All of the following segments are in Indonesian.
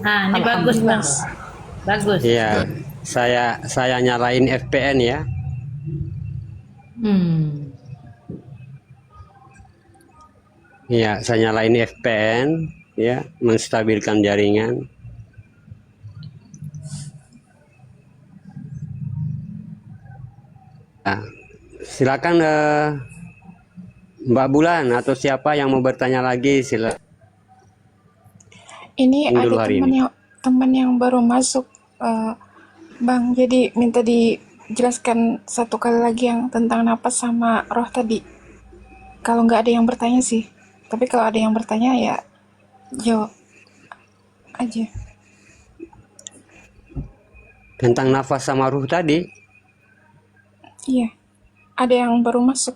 Nah, ini bagus Bang. Bagus. Iya, saya nyalain VPN ya. Hmm. Iya, saya nyalain VPN ya, menstabilkan jaringan. Nah, silakan Mbak Bulan atau siapa yang mau bertanya lagi, silakan Ini ada dulu hari ini. teman yang baru masuk, Bang. Jadi minta dijelaskan satu kali lagi yang tentang napas sama roh tadi. Kalau nggak ada yang bertanya sih. Tapi kalau ada yang bertanya ya jawab aja. Tentang nafas sama ruh tadi, Iya. Ada yang baru masuk.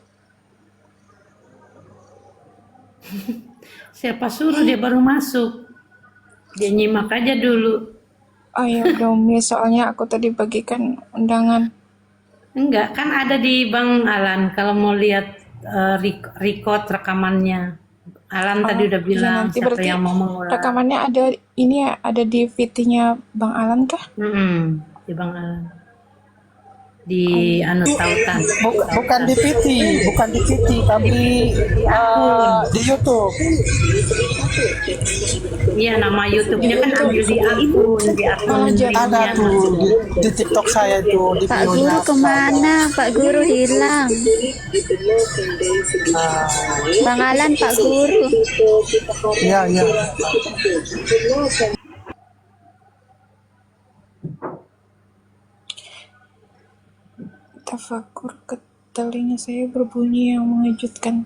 Siapa suruh dia baru masuk? Dia nyimak aja dulu. Oh ya udah Umi, soalnya aku tadi bagikan undangan. Enggak, kan ada di Bang Alan kalau mau lihat record rekamannya. Alan tadi udah Iya bilang nanti siapa berarti yang mau mengulang. rekamannya ada ini ya, ada di VT-nya Bang Alan kah? Di Bang Alan. Di anu tautan. Bukan di PT, bukan di PT, tapi di YouTube. Iya, nama YouTube-nya kan ambil di akun Ada linknya. tuh di TikTok saya tuh di Pak Guru videonya. kemana? Pak Guru hilang. Bang Alan, Pak Guru. Iya, iya. Tafakur ke telinga saya berbunyi yang mengejutkan.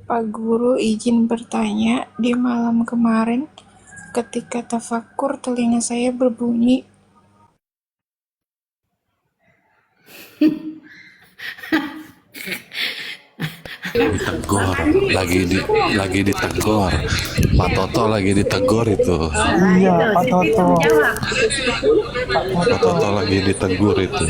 Pak Guru izin bertanya, di malam kemarin ketika tafakur telinga saya berbunyi. Ditegur, lagi ditegur. Pak Toto lagi ditegur itu. Iya, Pak Toto. Pak Toto lagi ditegur itu.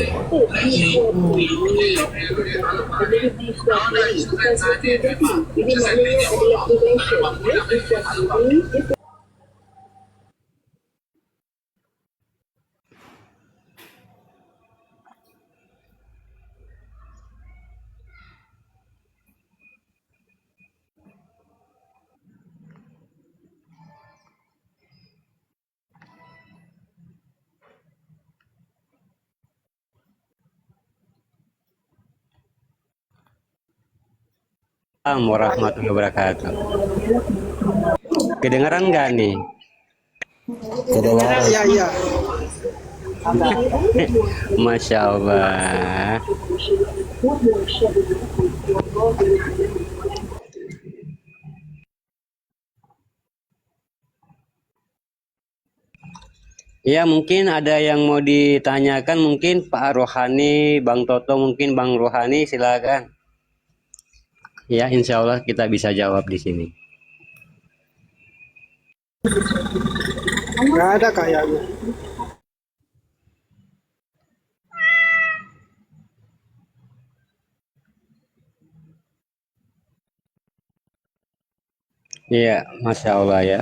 Assalamualaikum warahmatullahi wabarakatuh. Kedengaran nggak nih? Kedengaran. Iya, iya. Masya Allah. Ya mungkin ada yang mau ditanyakan, mungkin Pak Rohani, Bang Toto, mungkin Bang Rohani, silakan. Ya, insya Allah kita bisa jawab di sini. Nggak ada kayaknya. Iya, Masya Allah ya.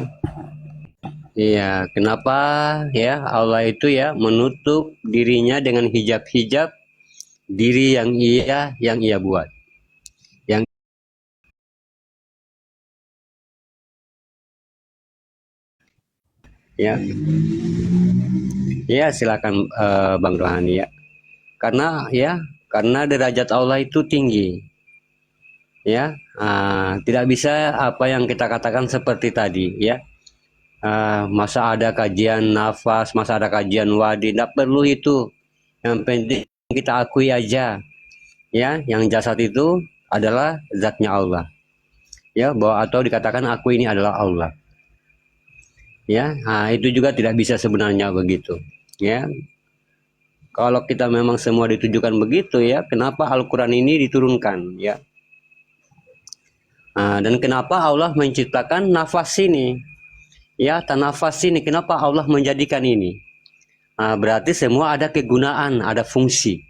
Iya, kenapa ya Allah itu ya menutup dirinya dengan hijab-hijab diri yang ia buat. Yang ya, ya silakan Bang Rohani ya. Karena derajat Allah itu tinggi. Ya, tidak bisa apa yang kita katakan seperti tadi ya. Masa ada kajian nafas, masa ada kajian wadi, tidak perlu itu. Yang penting kita akui aja, ya, yang jasad itu adalah zatnya Allah, ya, bahwa atau dikatakan aku ini adalah Allah, ya. Itu juga tidak bisa sebenarnya begitu, ya. Kalau kita memang semua ditujukan begitu, ya, kenapa Al-Quran ini diturunkan, ya? Dan kenapa Allah menciptakan nafas ini? Ya, tanafas ini, kenapa Allah menjadikan ini? Berarti semua ada kegunaan, ada fungsi.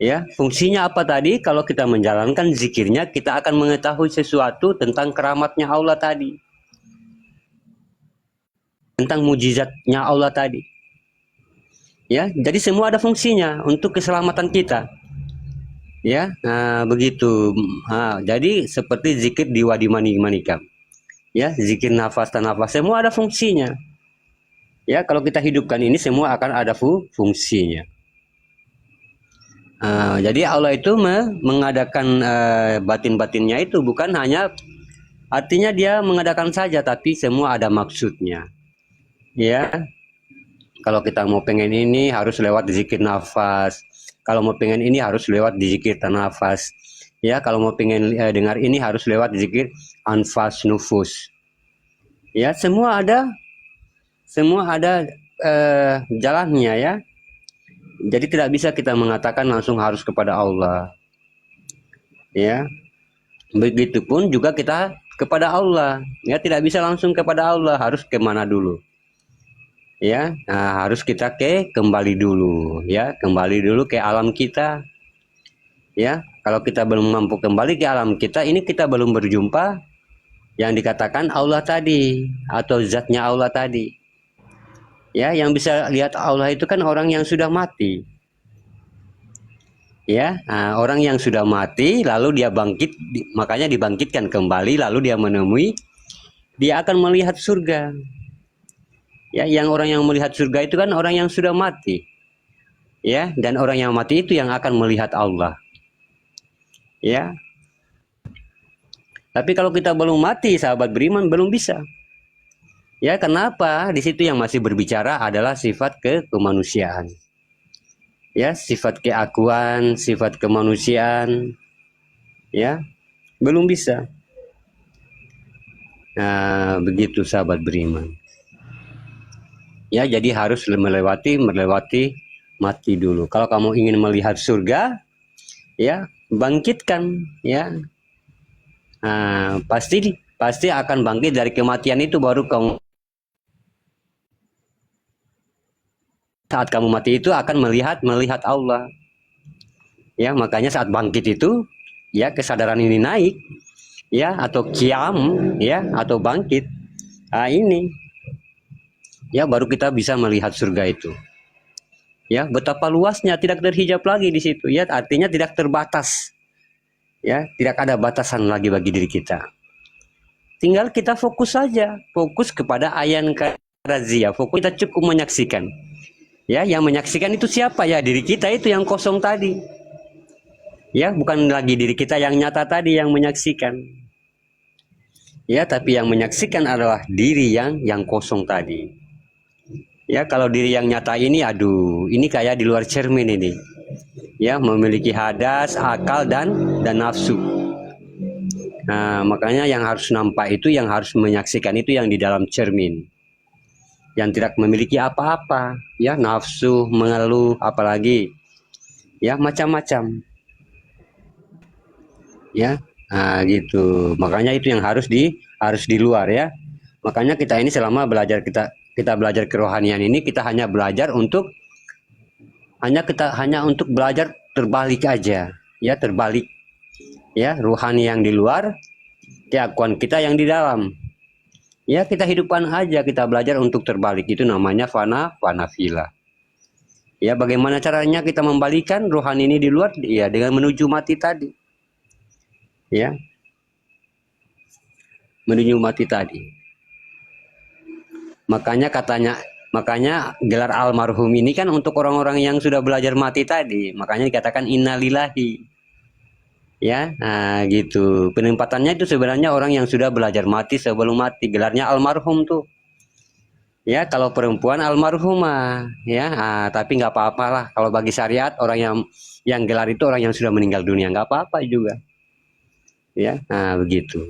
Ya, fungsinya apa tadi? Kalau kita menjalankan zikirnya, kita akan mengetahui sesuatu tentang keramatnya Allah tadi. tentang mujizatnya Allah tadi. Ya, jadi semua ada fungsinya untuk keselamatan kita. Ya, nah, begitu. Nah, jadi seperti zikir di wadi manikam. Ya, zikir nafas dan nafas semua ada fungsinya. Ya, kalau kita hidupkan ini semua akan ada fungsinya. Jadi Allah itu mengadakan batin-batinnya itu bukan hanya artinya dia mengadakan saja, tapi semua ada maksudnya. Ya, kalau kita mau pengen ini harus lewat zikir nafas. Kalau mau pengen ini harus lewat zikir nafas. Ya, kalau mau pengen dengar ini harus lewat zikir anfas nufus. Ya, semua ada jalannya ya. Jadi tidak bisa kita mengatakan langsung harus kepada Allah. Ya. Begitupun juga kita kepada Allah. Ya, tidak bisa langsung kepada Allah, harus kemana dulu? Ya, nah, harus kita kembali dulu, ya, kembali dulu ke alam kita. Ya, kalau kita belum mampu kembali ke alam kita, ini kita belum berjumpa yang dikatakan Allah tadi atau zatnya Allah tadi. Ya, yang bisa lihat Allah itu kan orang yang sudah mati. Ya, nah, orang yang sudah mati lalu dia bangkit, makanya dibangkitkan kembali lalu dia menemui, dia akan melihat surga. Ya, yang orang yang melihat surga itu kan orang yang sudah mati. Ya, dan orang yang mati itu yang akan melihat Allah. Ya. Tapi kalau kita belum mati, sahabat beriman, belum bisa. Ya, kenapa? Di situ yang masih berbicara adalah sifat kemanusiaan. Ya, sifat keakuan, sifat kemanusiaan. Ya, belum bisa. Nah, begitu sahabat beriman. Ya, jadi harus melewati mati dulu. Kalau kamu ingin melihat surga, ya, bangkitkan, ya. Nah, pasti akan bangkit dari kematian itu, baru kamu saat kamu mati itu akan melihat Allah. Ya, makanya saat bangkit itu, ya, kesadaran ini naik, ya, atau qiyam, ya, atau bangkit. Nah, ini ya, baru kita bisa melihat surga itu. Ya, betapa luasnya, tidak terhijab lagi di situ. Ya, artinya tidak terbatas. Ya, tidak ada batasan lagi bagi diri kita. Tinggal kita fokus saja, fokus kepada ayan karazia. Fokus, kita cukup menyaksikan. Ya, yang menyaksikan itu siapa? Ya, diri kita itu yang kosong tadi. Ya, bukan lagi diri kita yang nyata tadi yang menyaksikan. Ya, tapi yang menyaksikan adalah diri yang kosong tadi. Ya, kalau diri yang nyata ini, aduh, ini kayak di luar cermin ini. Ya, memiliki hadas, akal dan nafsu. Nah, makanya yang harus nampak itu, yang harus menyaksikan itu yang di dalam cermin. Yang tidak memiliki apa-apa, ya, nafsu, mengeluh, apalagi, ya, macam-macam. Ya, nah, gitu. Makanya itu yang harus di luar ya. Makanya kita ini selama belajar kita belajar kerohanian ini, kita hanya belajar untuk untuk belajar terbalik aja, ya, terbalik. Ya, ruhani yang di luar, keakuan kita yang di dalam. Ya, kita hidupkan aja, kita belajar untuk terbalik, itu namanya fana fila. Ya, bagaimana caranya kita membalikan ruhani ini di luar? Ya, dengan menuju mati tadi. Ya. Menuju mati tadi. Makanya gelar almarhum ini kan untuk orang-orang yang sudah belajar mati tadi. Makanya dikatakan innalillahi. Ya, nah gitu. Penempatannya itu sebenarnya orang yang sudah belajar mati sebelum mati. Gelarnya almarhum tuh. Ya, kalau perempuan almarhumah, ya. Nah, tapi nggak apa-apalah. Kalau bagi syariat orang yang gelar itu orang yang sudah meninggal dunia, nggak apa-apa juga. Ya, nah begitu.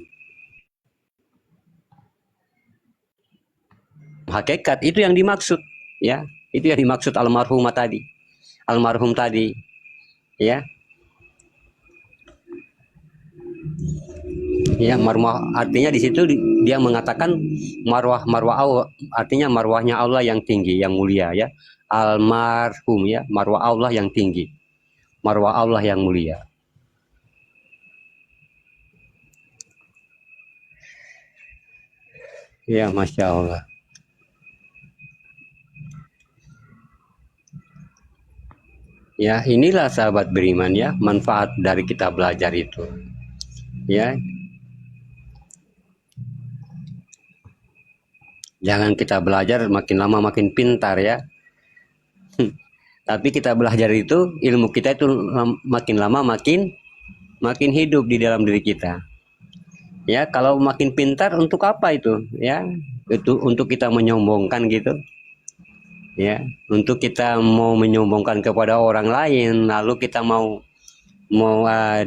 Hakikat itu yang dimaksud, ya. Itu yang dimaksud almarhumah tadi. Almarhum tadi. Ya. Ya, marwah artinya di situ dia mengatakan marwah Allah, artinya marwahnya Allah yang tinggi, yang mulia ya. Almarhum ya, marwah Allah yang tinggi. Marwah Allah yang mulia. Ya, Masya Allah. Ya, inilah sahabat beriman ya, manfaat dari kita belajar itu. Ya, jangan kita belajar makin lama makin pintar ya. Tapi kita belajar itu, ilmu kita itu makin lama makin hidup di dalam diri kita. Ya, kalau makin pintar untuk apa itu? Ya, itu untuk kita menyombongkan gitu. Ya, untuk kita mau menyombongkan kepada orang lain, lalu kita mau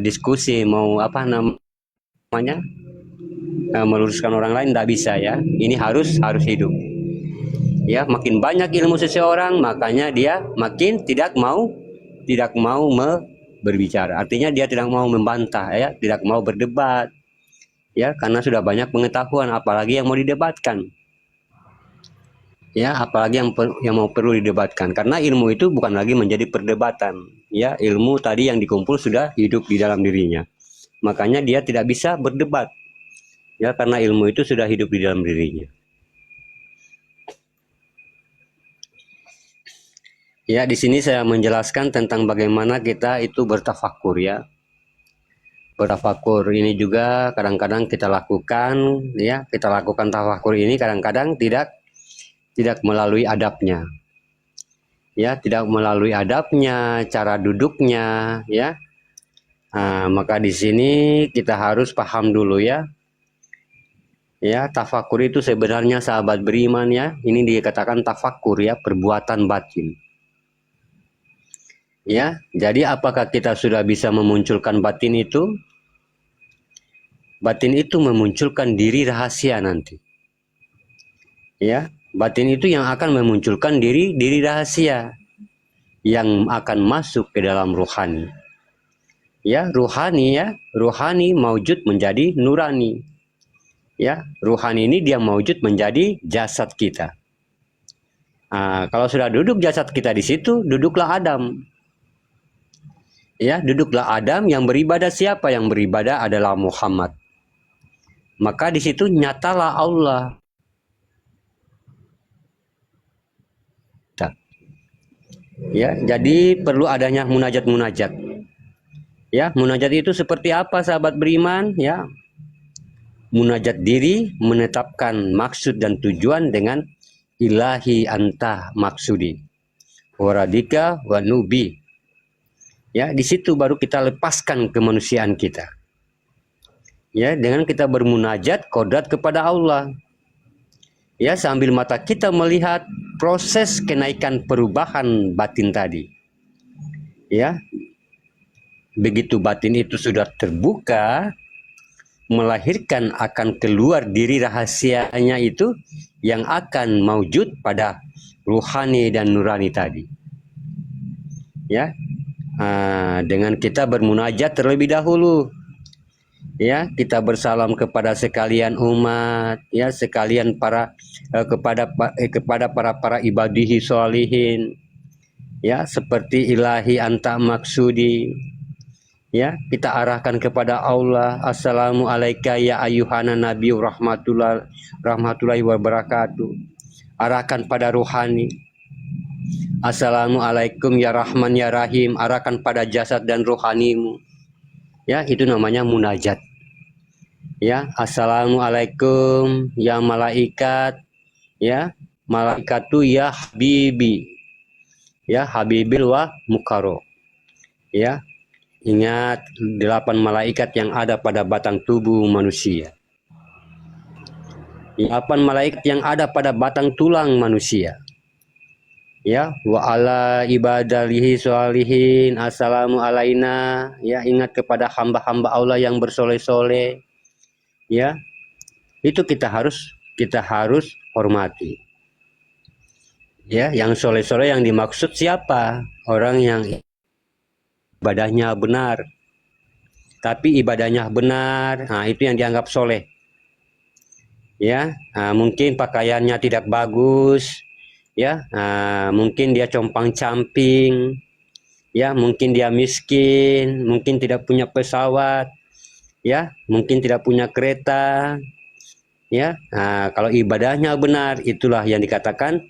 diskusi, mau apa namanya? Meluruskan orang lain, tidak bisa ya. Ini harus hidup. Ya, makin banyak ilmu seseorang, makanya dia makin tidak mau berbicara. Artinya dia tidak mau membantah ya, tidak mau berdebat. Ya, karena sudah banyak pengetahuan, apalagi yang mau didebatkan. Ya, apalagi yang mau perlu didebatkan, karena ilmu itu bukan lagi menjadi perdebatan. Ya, ilmu tadi yang dikumpul sudah hidup di dalam dirinya. Makanya dia tidak bisa berdebat. Ya, karena ilmu itu sudah hidup di dalam dirinya. Ya, di sini saya menjelaskan tentang bagaimana kita itu bertafakur ya. Bertafakur ini juga kadang-kadang kita lakukan ya, kita lakukan tafakur ini kadang-kadang tidak melalui adabnya. Ya, tidak melalui adabnya, cara duduknya ya. Maka di sini kita harus paham dulu ya. Ya, tafakur itu sebenarnya sahabat beriman ya, ini dikatakan tafakur ya, perbuatan batin. Ya, jadi apakah kita sudah bisa memunculkan batin itu? Batin itu memunculkan diri rahasia nanti. Ya, batin itu yang akan memunculkan diri rahasia yang akan masuk ke dalam ruhani. Ya, ruhani maujud menjadi nurani. Ya, ruhani ini dia maujud menjadi jasad kita. Kalau sudah duduk jasad kita di situ, duduklah Adam. Ya, duduklah Adam. Yang beribadah siapa? Yang beribadah adalah Muhammad. Maka di situ nyatalah Allah. Ya, jadi perlu adanya munajat. Ya, munajat itu seperti apa sahabat beriman? Ya, munajat diri, menetapkan maksud dan tujuan dengan ilahi anta maksudi waradika wa nubi. Ya, di situ baru kita lepaskan kemanusiaan kita. Ya, dengan kita bermunajat kodrat kepada Allah. Ya, sambil mata kita melihat proses kenaikan perubahan batin tadi. Ya, begitu batin itu sudah terbuka, melahirkan akan keluar diri rahasianya itu yang akan maujud pada ruhani dan nurani tadi. Ya, dengan kita bermunajat terlebih dahulu. Ya, kita bersalam kepada sekalian umat, ya, sekalian kepada para ibadihi sholihin. Ya, seperti ilahi anta maksudi. Ya, kita arahkan kepada Allah. Assalamualaikum ya ayyuhana nabi rahmatullahi wabarakatuh. Arahkan pada ruhani. Assalamualaikum ya rahman ya rahim. Arahkan pada jasad dan ruhanimu. Ya, itu namanya munajat. Ya, assalamualaikum ya malaikat. Ya, malaikatu ya habibi. Ya, habibil wa mukaro. Ya, ingat 8 malaikat yang ada pada batang tubuh manusia. 8 malaikat yang ada pada batang tulang manusia. Ya, wa ala ibadalihi sholihin. Assalamu alaina. Ya, ingat kepada hamba-hamba Allah yang bersoleh-soleh. Ya, itu kita harus hormati. Ya, yang soleh-soleh yang dimaksud siapa? Orang yang ibadahnya benar. Tapi ibadahnya benar, itu yang dianggap soleh. Ya, mungkin pakaiannya tidak bagus. Ya, mungkin dia compang-camping. Ya, mungkin dia miskin, mungkin tidak punya pesawat. Ya, mungkin tidak punya kereta. Ya, kalau ibadahnya benar, itulah yang dikatakan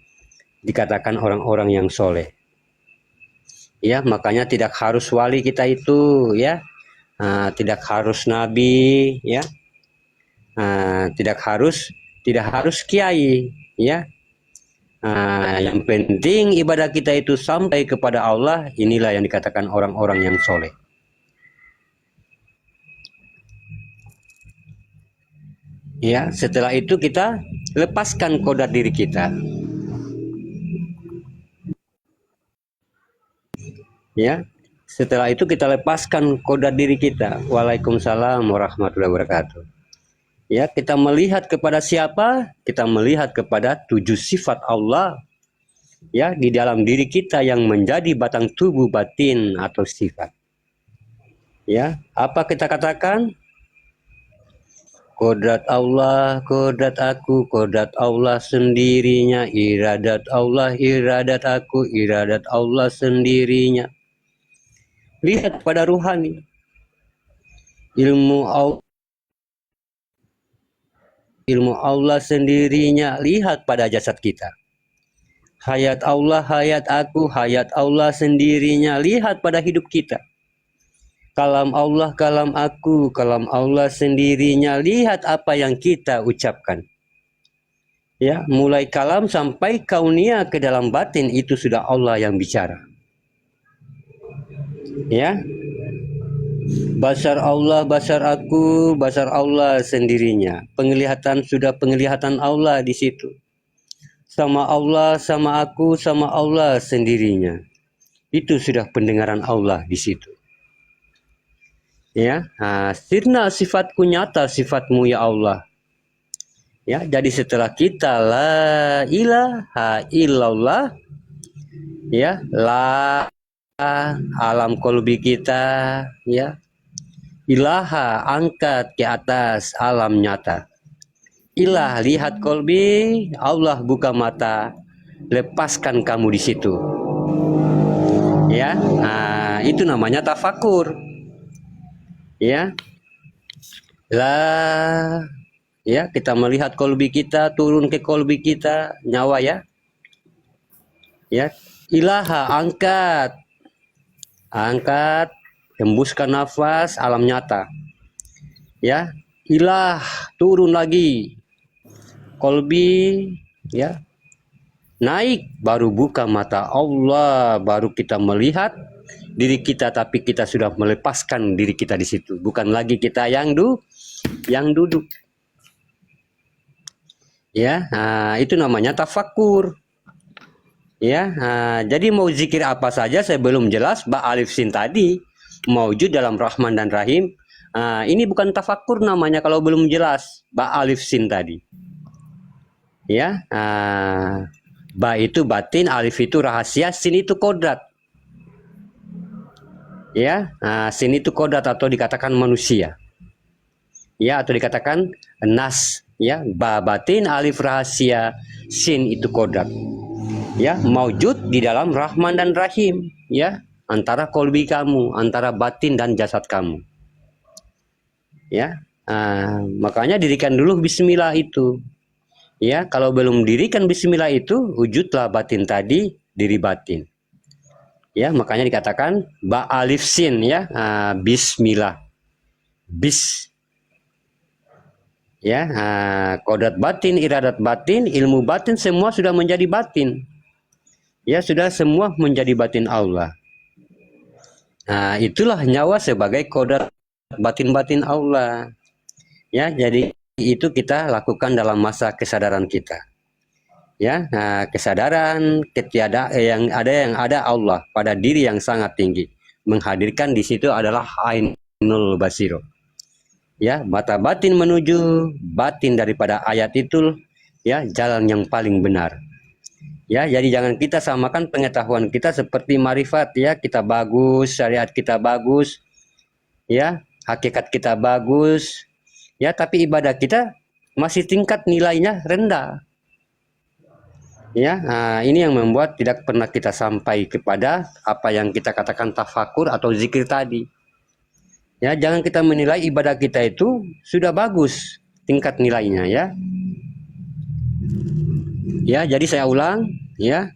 orang-orang yang soleh. Ya, makanya tidak harus wali kita itu, ya. Tidak harus nabi, ya. Tidak harus kiai, ya. Yang penting ibadah kita itu sampai kepada Allah. Inilah yang dikatakan orang-orang yang soleh. Ya, setelah itu kita lepaskan kodrat diri kita. Ya, setelah itu kita lepaskan kodrat diri kita. Waalaikumsalam warahmatullahi wabarakatuh. Ya, kita melihat kepada siapa? Kita melihat kepada 7 sifat Allah, ya, di dalam diri kita yang menjadi batang tubuh batin atau sifat. Ya, apa kita katakan? Kodrat Allah, kodrat aku, kodrat Allah sendirinya, iradat Allah, iradat aku, iradat Allah sendirinya. Lihat pada ruhani. Ilmu Allah sendirinya, lihat pada jasad kita. Hayat Allah, hayat aku, hayat Allah sendirinya, lihat pada hidup kita. Kalam Allah, kalam aku, kalam Allah sendirinya, lihat apa yang kita ucapkan. Ya, mulai kalam sampai kaunia ke dalam batin itu sudah Allah yang bicara. Ya, basar Allah, basar aku, basar Allah sendirinya. Penglihatan sudah penglihatan Allah di situ. Sama Allah, sama aku, sama Allah sendirinya. Itu sudah pendengaran Allah di situ. Ya, sirna sifatku nyata sifatmu ya Allah. Ya, jadi setelah kita la ilaha illallah, ya, la alam kolbi kita, ya, ilaha angkat ke atas alam nyata. Ilah lihat kolbi, Allah buka mata, lepaskan kamu di situ. Ya, itu namanya tafakur. Ya, lah, ya, kita melihat kolbi kita turun ke kolbi kita, nyawa, ya. Ya, ilaha angkat, hembuskan nafas alam nyata. Ya, ilah turun lagi, kolbi, ya, naik, baru buka mata Allah, baru kita melihat diri kita, tapi kita sudah melepaskan diri kita di situ, bukan lagi kita yang duduk. Ya, itu namanya tafakur. Ya, jadi mau zikir apa saja saya belum jelas. Ba alif sin tadi maujud dalam Rahman dan Rahim. Ini bukan tafakur namanya kalau belum jelas. Ba alif sin tadi. Ya, ba itu batin, alif itu rahasia, sin itu kodrat. Ya, sin itu kodrat atau dikatakan manusia. Ya, atau dikatakan nas. Ya, ba batin, alif rahasia, sin itu kodrat. Ya, maujud di dalam Rahman dan Rahim, ya, antara kolbi kamu, antara batin dan jasad kamu. Ya, makanya dirikan dulu bismillah itu. Ya, kalau belum dirikan bismillah itu, wujudlah batin tadi, diri batin. Ya, makanya dikatakan ba alif sin, ya, bismillah, bis. Ya, kodrat batin, iradat batin, ilmu batin semua sudah menjadi batin. Ya, sudah semua menjadi batin Allah. Itulah nyawa sebagai kodrat batin-batin Allah. Ya, jadi itu kita lakukan dalam masa kesadaran kita. Ya, kesadaran yang ada Allah pada diri yang sangat tinggi. Menghadirkan di situ adalah ainul basiro. Ya, mata batin menuju batin daripada ayat itu, ya, jalan yang paling benar. Ya, jadi jangan kita samakan pengetahuan kita seperti marifat, ya, kita bagus, syariat kita bagus, ya, hakikat kita bagus, ya, tapi ibadah kita masih tingkat nilainya rendah. Ya, ini yang membuat tidak pernah kita sampai kepada apa yang kita katakan tafakur atau zikir tadi. Ya, jangan kita menilai ibadah kita itu sudah bagus tingkat nilainya, ya. Ya, jadi saya ulang, ya.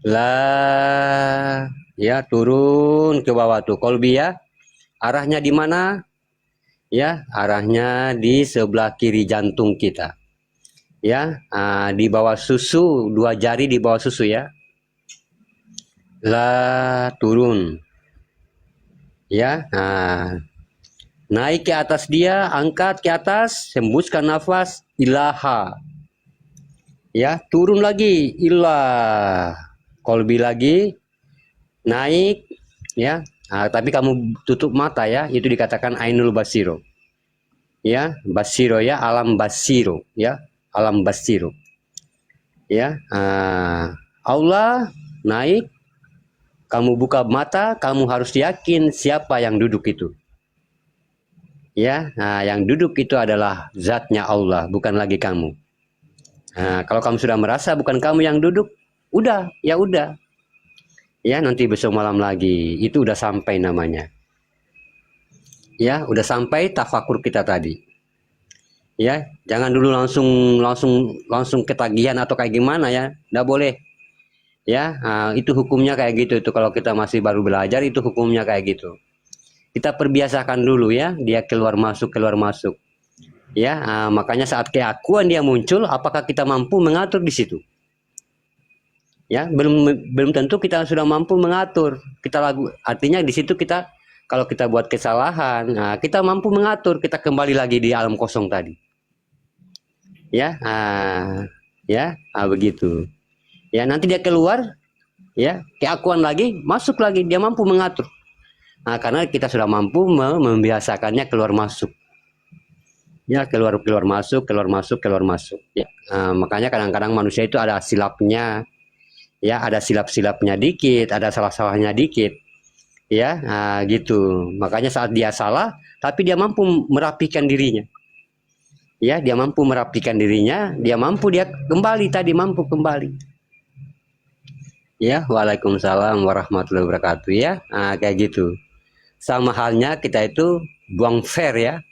La, ya, turun ke bawah tuh kolbi ya. Arahnya di mana? Ya, arahnya di sebelah kiri jantung kita. Ya, di bawah susu, 2 jari di bawah susu ya. La, turun. Ya, naik ke atas dia, angkat ke atas, hembuskan nafas, ilaha. Ya, turun lagi, ilah. Kolbi lagi, naik, ya. Tapi kamu tutup mata ya, itu dikatakan ainul basiro. Ya, basiro ya, alam basiro, ya, alam basiro. Ya, Allah naik, kamu buka mata, kamu harus yakin siapa yang duduk itu. Ya, yang duduk itu adalah zatnya Allah, bukan lagi kamu. Kalau kamu sudah merasa bukan kamu yang duduk, udah, ya udah. Ya, nanti besok malam lagi, itu udah sampai namanya. Ya, udah sampai tafakur kita tadi. Ya, jangan dulu langsung ketagihan atau kayak gimana ya, nggak boleh. Ya, itu hukumnya kayak gitu. Itu kalau kita masih baru belajar, itu hukumnya kayak gitu. Kita perbiasakan dulu ya, dia keluar masuk. Ya, makanya saat keakuan dia muncul, apakah kita mampu mengatur di situ? Ya, belum tentu kita sudah mampu mengatur. Artinya di situ kita, kalau kita buat kesalahan, kita mampu mengatur, kita kembali lagi di alam kosong tadi. Ya, begitu. Ya, nanti dia keluar, ya, keakuan lagi, masuk lagi, dia mampu mengatur. Karena kita sudah mampu membiasakannya keluar masuk. Ya, keluar masuk. Ya, makanya kadang-kadang manusia itu ada silapnya. Ya, ada silap-silapnya dikit, ada salah-salahnya dikit. Ya, gitu. Makanya saat dia salah, tapi dia mampu merapikan dirinya. Ya, dia mampu merapikan dirinya, dia mampu kembali. Ya, waalaikumsalam warahmatullahi wabarakatuh ya. Kayak gitu. Sama halnya kita itu buang per ya.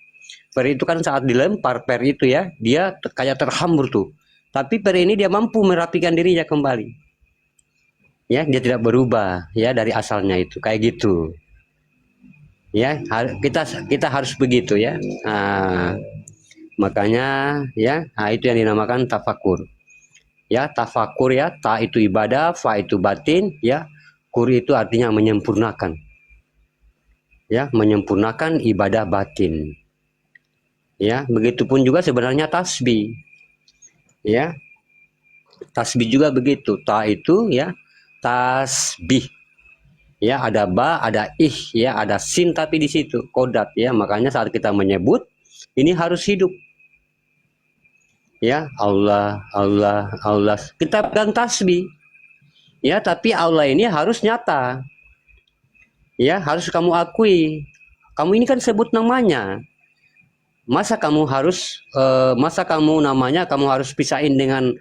Per itu kan saat dilempar per itu ya, dia kayak terhambur tuh. Tapi per ini dia mampu merapikan dirinya kembali. Ya, dia tidak berubah ya dari asalnya itu, kayak gitu. Ya, kita harus begitu ya. Makanya ya, itu yang dinamakan tafakur. Ya, tafakur ya, ta itu ibadah, fa itu batin, ya. Kur itu artinya menyempurnakan. Ya, menyempurnakan ibadah batin. Ya, begitupun juga sebenarnya tasbih. Ya. Tasbih juga begitu. Ta itu ya, tasbih. Ya, ada ba, ada ih, ya, ada sin tapi di situ kodat ya. Makanya saat kita menyebut ini harus hidup. Ya, Allah. Kita pegang tasbih. Ya, tapi Allah ini harus nyata. Ya, harus kamu akui. Kamu ini kan sebut namanya. Masa kamu namanya kamu harus pisahin dengan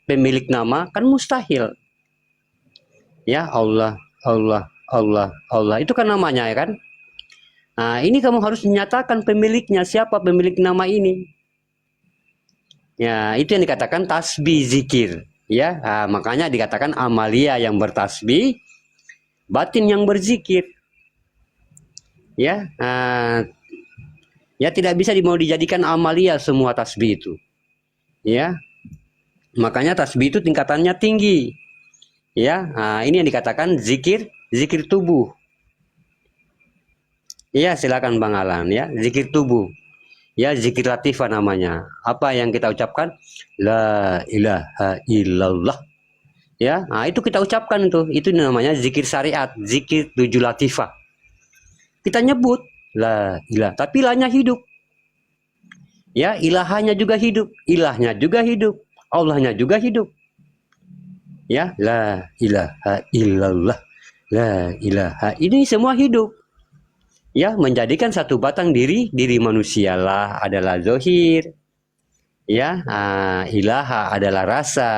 pemilik nama? Kan mustahil. Ya, Allah. Itu kan namanya ya kan? Ini kamu harus menyatakan pemiliknya, siapa pemilik nama ini. Ya, itu yang dikatakan tasbih zikir. Ya, makanya dikatakan amalia yang bertasbih, batin yang berzikir. Ya, ya tidak bisa mau dijadikan amalia semua tasbih itu. Ya, makanya tasbih itu tingkatannya tinggi. Ya, ini yang dikatakan zikir tubuh. Ya, silakan Bang Alan ya, zikir tubuh. Ya, zikir latifah namanya. Apa yang kita ucapkan? La ilaha illallah. Ya, itu kita ucapkan tuh. Itu namanya zikir syariat, zikir 7 latifah. Kita nyebut la ilah, tapi ilahnya hidup. Ya, ilahanya juga hidup, ilahnya juga hidup, Allahnya juga hidup. Ya, la ilaha illallah, la ilaha, ini semua hidup. Ya, menjadikan satu batang diri manusialah adalah zohir. Ya, ilaha adalah rasa.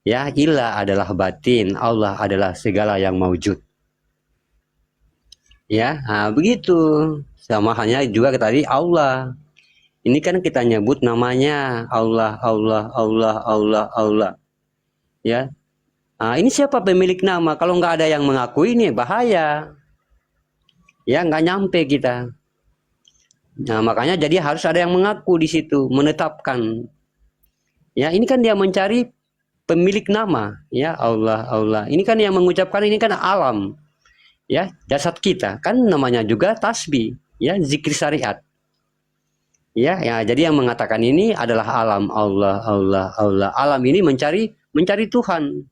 Ya, ilah adalah batin, Allah adalah segala yang maujud. Ya, begitu. Sama halnya juga tadi Allah. Ini kan kita nyebut namanya Allah. Ya. Ini siapa pemilik nama? Kalau nggak ada yang mengakui ini bahaya. Ya, nggak nyampe kita. Nah, makanya jadi harus ada yang mengaku di situ, menetapkan. Ya, ini kan dia mencari pemilik nama, ya Allah, Allah. Ini kan yang mengucapkan ini kan alam. Ya, jasad kita kan namanya juga tasbih, ya, zikir syariat. Ya, jadi yang mengatakan ini adalah alam, Allah, Allah, Allah. Alam ini mencari Tuhan.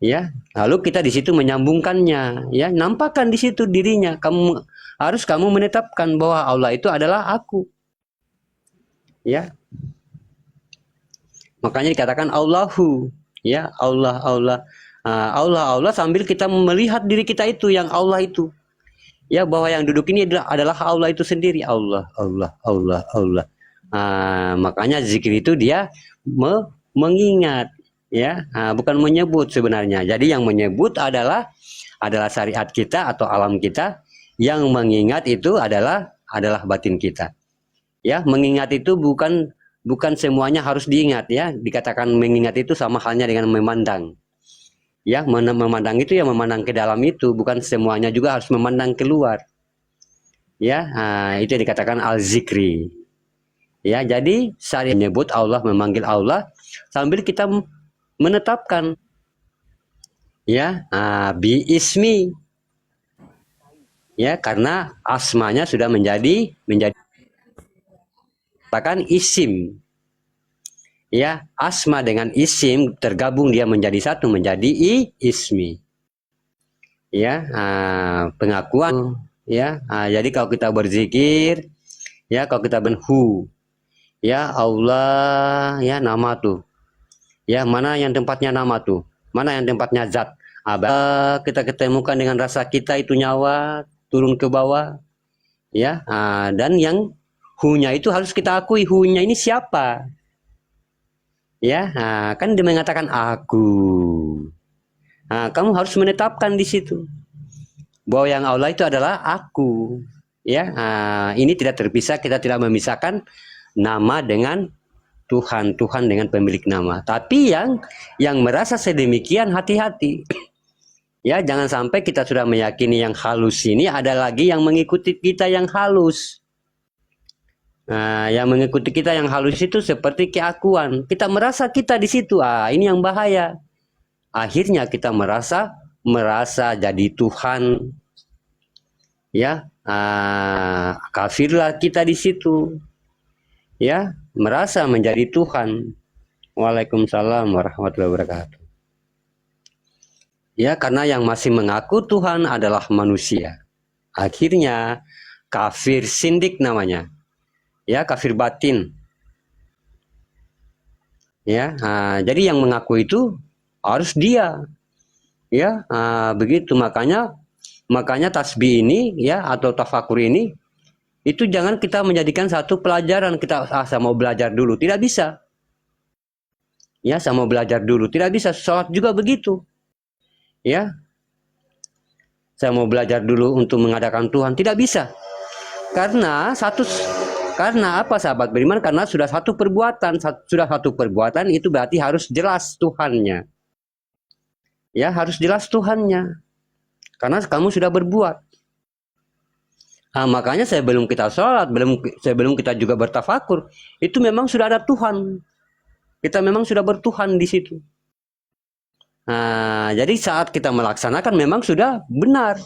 Ya, lalu kita di situ menyambungkannya, ya, nampakkan di situ dirinya. Kamu menetapkan bahwa Allah itu adalah aku. Ya. Makanya dikatakan Allahu, ya, Allah, Allah. Allah, Allah sambil kita melihat diri kita itu yang Allah itu. Ya, bahwa yang duduk ini adalah Allah itu sendiri. Allah, Allah, Allah, Allah. Makanya zikir itu dia mengingat, ya, bukan menyebut sebenarnya. Jadi yang menyebut adalah syariat kita atau alam kita. Yang mengingat itu adalah batin kita. Ya, mengingat itu bukan semuanya harus diingat, ya. Dikatakan mengingat itu sama halnya dengan memandang. Ya, memandang itu ya memandang ke dalam itu, bukan semuanya juga harus memandang keluar. Ya, itu yang dikatakan al-zikri. Ya, jadi saya menyebut Allah, memanggil Allah sambil kita menetapkan, ya, bi ismi. Ya, karena asmanya sudah menjadi katakan isim. Ya, asma dengan isim tergabung dia menjadi satu, menjadi ismi. Ya, pengakuan. Ya, jadi kalau kita berzikir, ya, kalau kita berhu, ya Allah, ya, nama tuh. Ya, mana yang tempatnya nama tuh? Mana yang tempatnya zat? Kita ketemukan dengan rasa kita itu nyawa turun ke bawah. Ya, dan yang hu-nya itu harus kita akui, hu-nya ini siapa? Ya, kan dia mengatakan aku. Kamu harus menetapkan di situ bahwa yang Allah itu adalah aku. Ya, ini tidak terpisah. Kita tidak memisahkan nama dengan Tuhan, Tuhan dengan pemilik nama. Tapi yang merasa sedemikian hati-hati. Ya, jangan sampai kita sudah meyakini yang halus ini ada lagi yang mengikuti kita yang halus. Yang mengikuti kita yang halus itu seperti keakuan. Kita merasa kita di situ. Ini yang bahaya. Akhirnya kita merasa jadi Tuhan. Ya, kafirlah kita di situ. Ya, merasa menjadi Tuhan. Waalaikumsalam warahmatullahi wabarakatuh. Ya, karena yang masih mengaku Tuhan adalah manusia. Akhirnya kafir sindik namanya. Ya, kafir batin. Ya, jadi yang mengaku itu harus dia. Ya, begitu. Makanya tasbih ini, ya, atau tafakur ini itu jangan kita menjadikan satu pelajaran. Kita saya mau belajar dulu, tidak bisa. Ya, saya mau belajar dulu, tidak bisa. Sholat juga begitu. Ya, saya mau belajar dulu untuk mengadakan Tuhan, tidak bisa. Karena apa sahabat beriman? Karena sudah satu perbuatan, itu berarti harus jelas Tuhannya. Ya, harus jelas Tuhannya. Karena kamu sudah berbuat. Makanya sebelum kita sholat, sebelum kita juga bertafakur, itu memang sudah ada Tuhan. Kita memang sudah bertuhan di situ. Jadi saat kita melaksanakan memang sudah benar.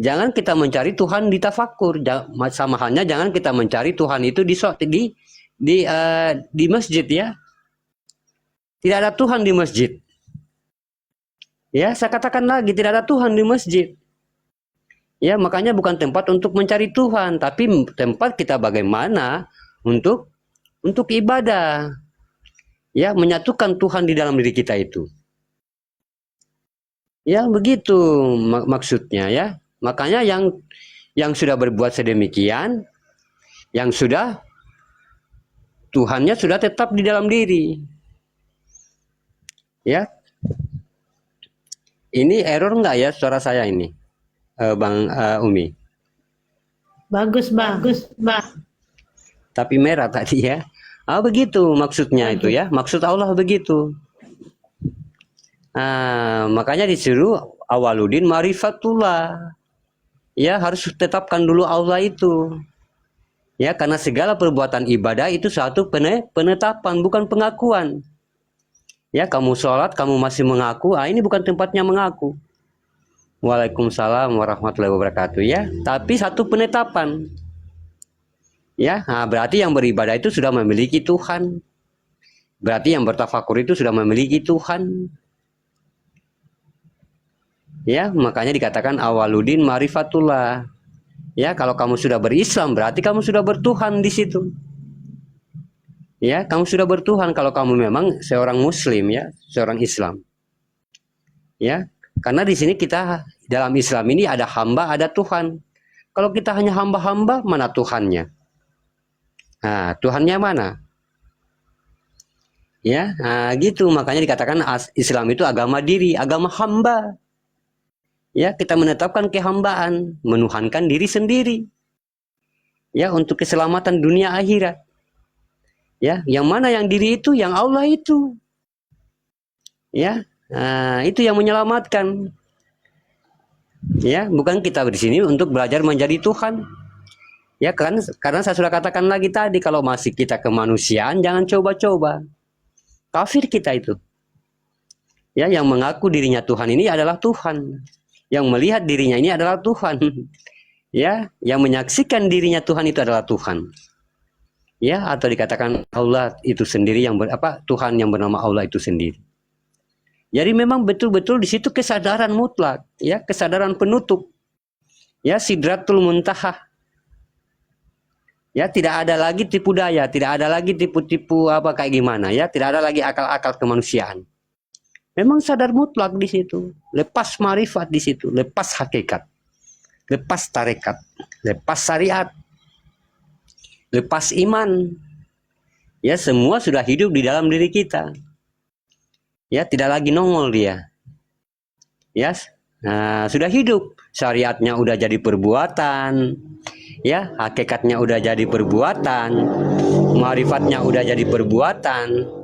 Jangan kita mencari Tuhan di tafakur. Sama halnya jangan kita mencari Tuhan itu di masjid, ya. Tidak ada Tuhan di masjid. Ya, saya katakan lagi, tidak ada Tuhan di masjid. Ya, makanya bukan tempat untuk mencari Tuhan, tapi tempat kita bagaimana untuk ibadah. Ya, menyatukan Tuhan di dalam diri kita itu. Ya, begitu maksudnya, ya. Makanya yang sudah berbuat sedemikian, yang sudah Tuhannya sudah tetap di dalam diri. Ya. Ini error enggak ya suara saya ini? Bang Umi. Bagus, bagus, Bang. Tapi merah tadi, ya. Begitu maksudnya itu, ya. Maksud Allah begitu. Makanya disuruh awaludin marifatullah. Ya, harus tetapkan dulu Allah itu. Ya, karena segala perbuatan ibadah itu satu penetapan, bukan pengakuan. Ya, kamu sholat, kamu masih mengaku, ini bukan tempatnya mengaku. Waalaikumsalam warahmatullahi wabarakatuh. Ya, tapi satu penetapan. Ya, berarti yang beribadah itu sudah memiliki Tuhan. Berarti yang bertafakur itu sudah memiliki Tuhan. Ya, makanya dikatakan awaludin marifatullah. Ya, kalau kamu sudah berislam berarti kamu sudah bertuhan di situ. Ya, kamu sudah bertuhan kalau kamu memang seorang muslim, ya, seorang Islam. Ya, karena di sini kita dalam Islam ini ada hamba, ada Tuhan. Kalau kita hanya hamba-hamba, mana Tuhannya? Tuhannya mana? Ya, gitu. Makanya dikatakan Islam itu agama diri, agama hamba. Ya, kita menetapkan kehambaan, menuhankan diri sendiri. Ya, untuk keselamatan dunia akhirat. Ya, yang mana yang diri itu, yang Allah itu. Ya, itu yang menyelamatkan. Ya, bukan kita di sini untuk belajar menjadi Tuhan. Ya, karena saya sudah katakan lagi tadi, kalau masih kita kemanusiaan, jangan coba-coba. Kafir kita itu. Ya, yang mengaku dirinya Tuhan ini adalah Tuhan. Yang melihat dirinya ini adalah Tuhan. Ya, yang menyaksikan dirinya Tuhan itu adalah Tuhan. Ya, atau dikatakan Allah itu sendiri yang Tuhan yang bernama Allah itu sendiri. Jadi memang betul-betul di situ kesadaran mutlak, ya, kesadaran penutup. Ya, sidratul muntaha. Ya, tidak ada lagi tipu daya, tidak ada lagi tipu-tipu kayak gimana, ya, tidak ada lagi akal-akal kemanusiaan. Memang sadar mutlak di situ, lepas marifat di situ, lepas hakikat, lepas tarekat, lepas syariat, lepas iman. Ya, semua sudah hidup di dalam diri kita. Ya, tidak lagi nongol dia. Ya, sudah hidup, syariatnya udah jadi perbuatan. Ya, hakikatnya udah jadi perbuatan, marifatnya udah jadi perbuatan.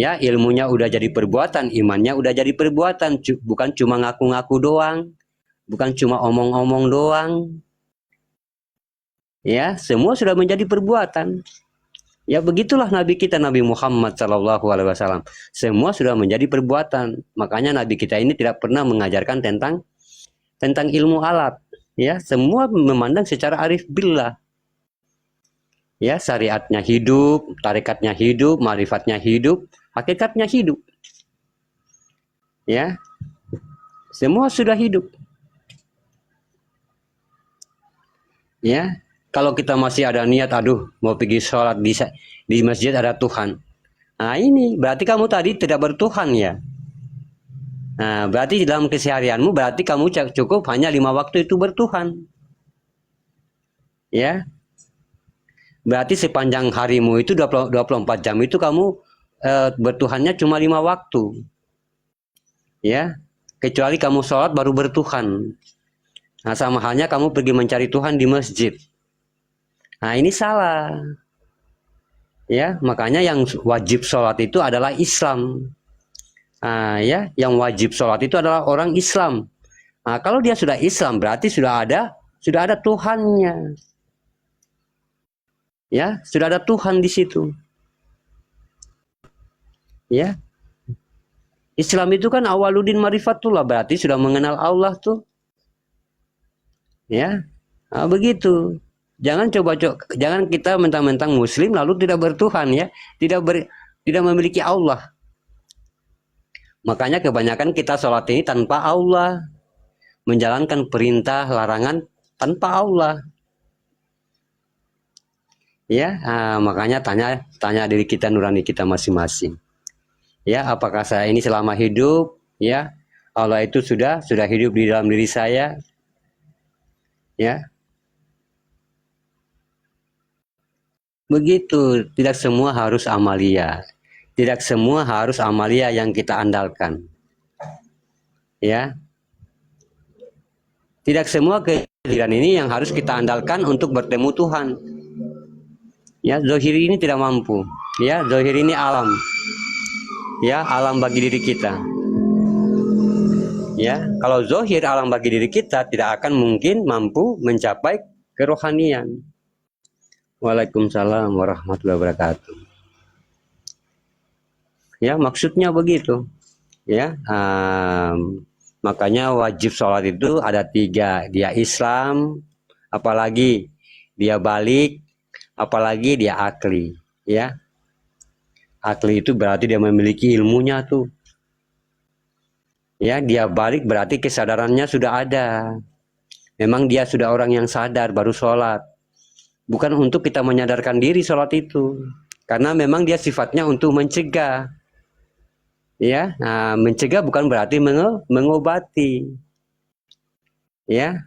Ya, ilmunya udah jadi perbuatan, imannya udah jadi perbuatan, bukan cuma ngaku-ngaku doang, bukan cuma omong-omong doang. Ya, semua sudah menjadi perbuatan. Ya, begitulah Nabi kita, Nabi Muhammad SAW. Semua sudah menjadi perbuatan. Makanya Nabi kita ini tidak pernah mengajarkan tentang ilmu alat. Ya, semua memandang secara arif billah. Ya, syariatnya hidup, tarikatnya hidup, marifatnya hidup, hakikatnya hidup. Ya, semua sudah hidup. Ya, kalau kita masih ada niat, mau pergi sholat di masjid ada Tuhan. Ini berarti kamu tadi tidak bertuhan, ya. Berarti dalam keseharianmu berarti kamu cukup hanya 5 waktu itu bertuhan. Ya. Berarti sepanjang harimu itu 24 jam itu kamu bertuhannya cuma 5 waktu. Ya. Kecuali kamu sholat baru bertuhan. Sama halnya kamu pergi mencari Tuhan di masjid. Ini salah. Ya, makanya yang wajib sholat itu adalah Islam. Ya, yang wajib sholat itu adalah orang Islam. Kalau dia sudah Islam berarti sudah ada Tuhannya. Ya, sudah ada Tuhan di situ. Ya. Islam itu kan awaludin marifatullah, berarti sudah mengenal Allah tuh. Ya. Begitu. Jangan jangan kita mentang-mentang muslim lalu tidak bertuhan, ya. Tidak memiliki Allah. Makanya kebanyakan kita sholat ini tanpa Allah. Menjalankan perintah, larangan tanpa Allah. Ya, makanya tanya diri kita, nurani kita masing-masing. Ya, apakah saya ini selama hidup, ya, Allah itu sudah hidup di dalam diri saya? Ya. Begitu, tidak semua harus amalia. Tidak semua harus amalia yang kita andalkan. Ya. Tidak semua kehadiran ini yang harus kita andalkan untuk bertemu Tuhan. Ya, zahir ini tidak mampu. Ya, zahir ini alam. Ya, alam bagi diri kita. Ya, kalau zohir alam bagi diri kita tidak akan mungkin mampu mencapai kerohanian. Waalaikumsalam warahmatullahi wabarakatuh. Ya, maksudnya begitu. Ya, makanya wajib sholat itu ada 3. Dia Islam, apalagi dia balik, apalagi dia akli. Ya, akli itu berarti dia memiliki ilmunya tuh. Ya, dia balik berarti kesadarannya sudah ada. Memang dia sudah orang yang sadar baru sholat. Bukan untuk kita menyadarkan diri sholat itu. Karena memang dia sifatnya untuk mencegah. Ya, nah, mencegah bukan berarti mengobati. Ya.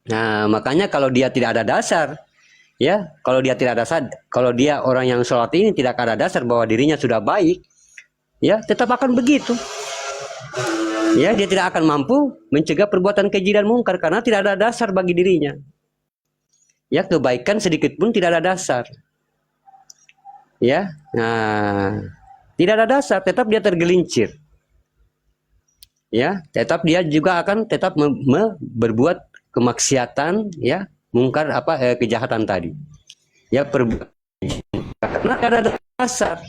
Nah, makanya kalau dia tidak ada dasar, ya, kalau dia tidak ada dasar, kalau dia orang yang sholat ini tidak ada dasar bahwa dirinya sudah baik, ya, tetap akan begitu. Ya, dia tidak akan mampu mencegah perbuatan keji dan mungkar karena tidak ada dasar bagi dirinya. Ya, kebaikan sedikit pun tidak ada dasar. Ya, nah, tidak ada dasar, tetap dia tergelincir. Ya, tetap dia juga akan tetap berbuat kemaksiatan, ya, mungkar kejahatan tadi. Ya, karena tidak ada dasar.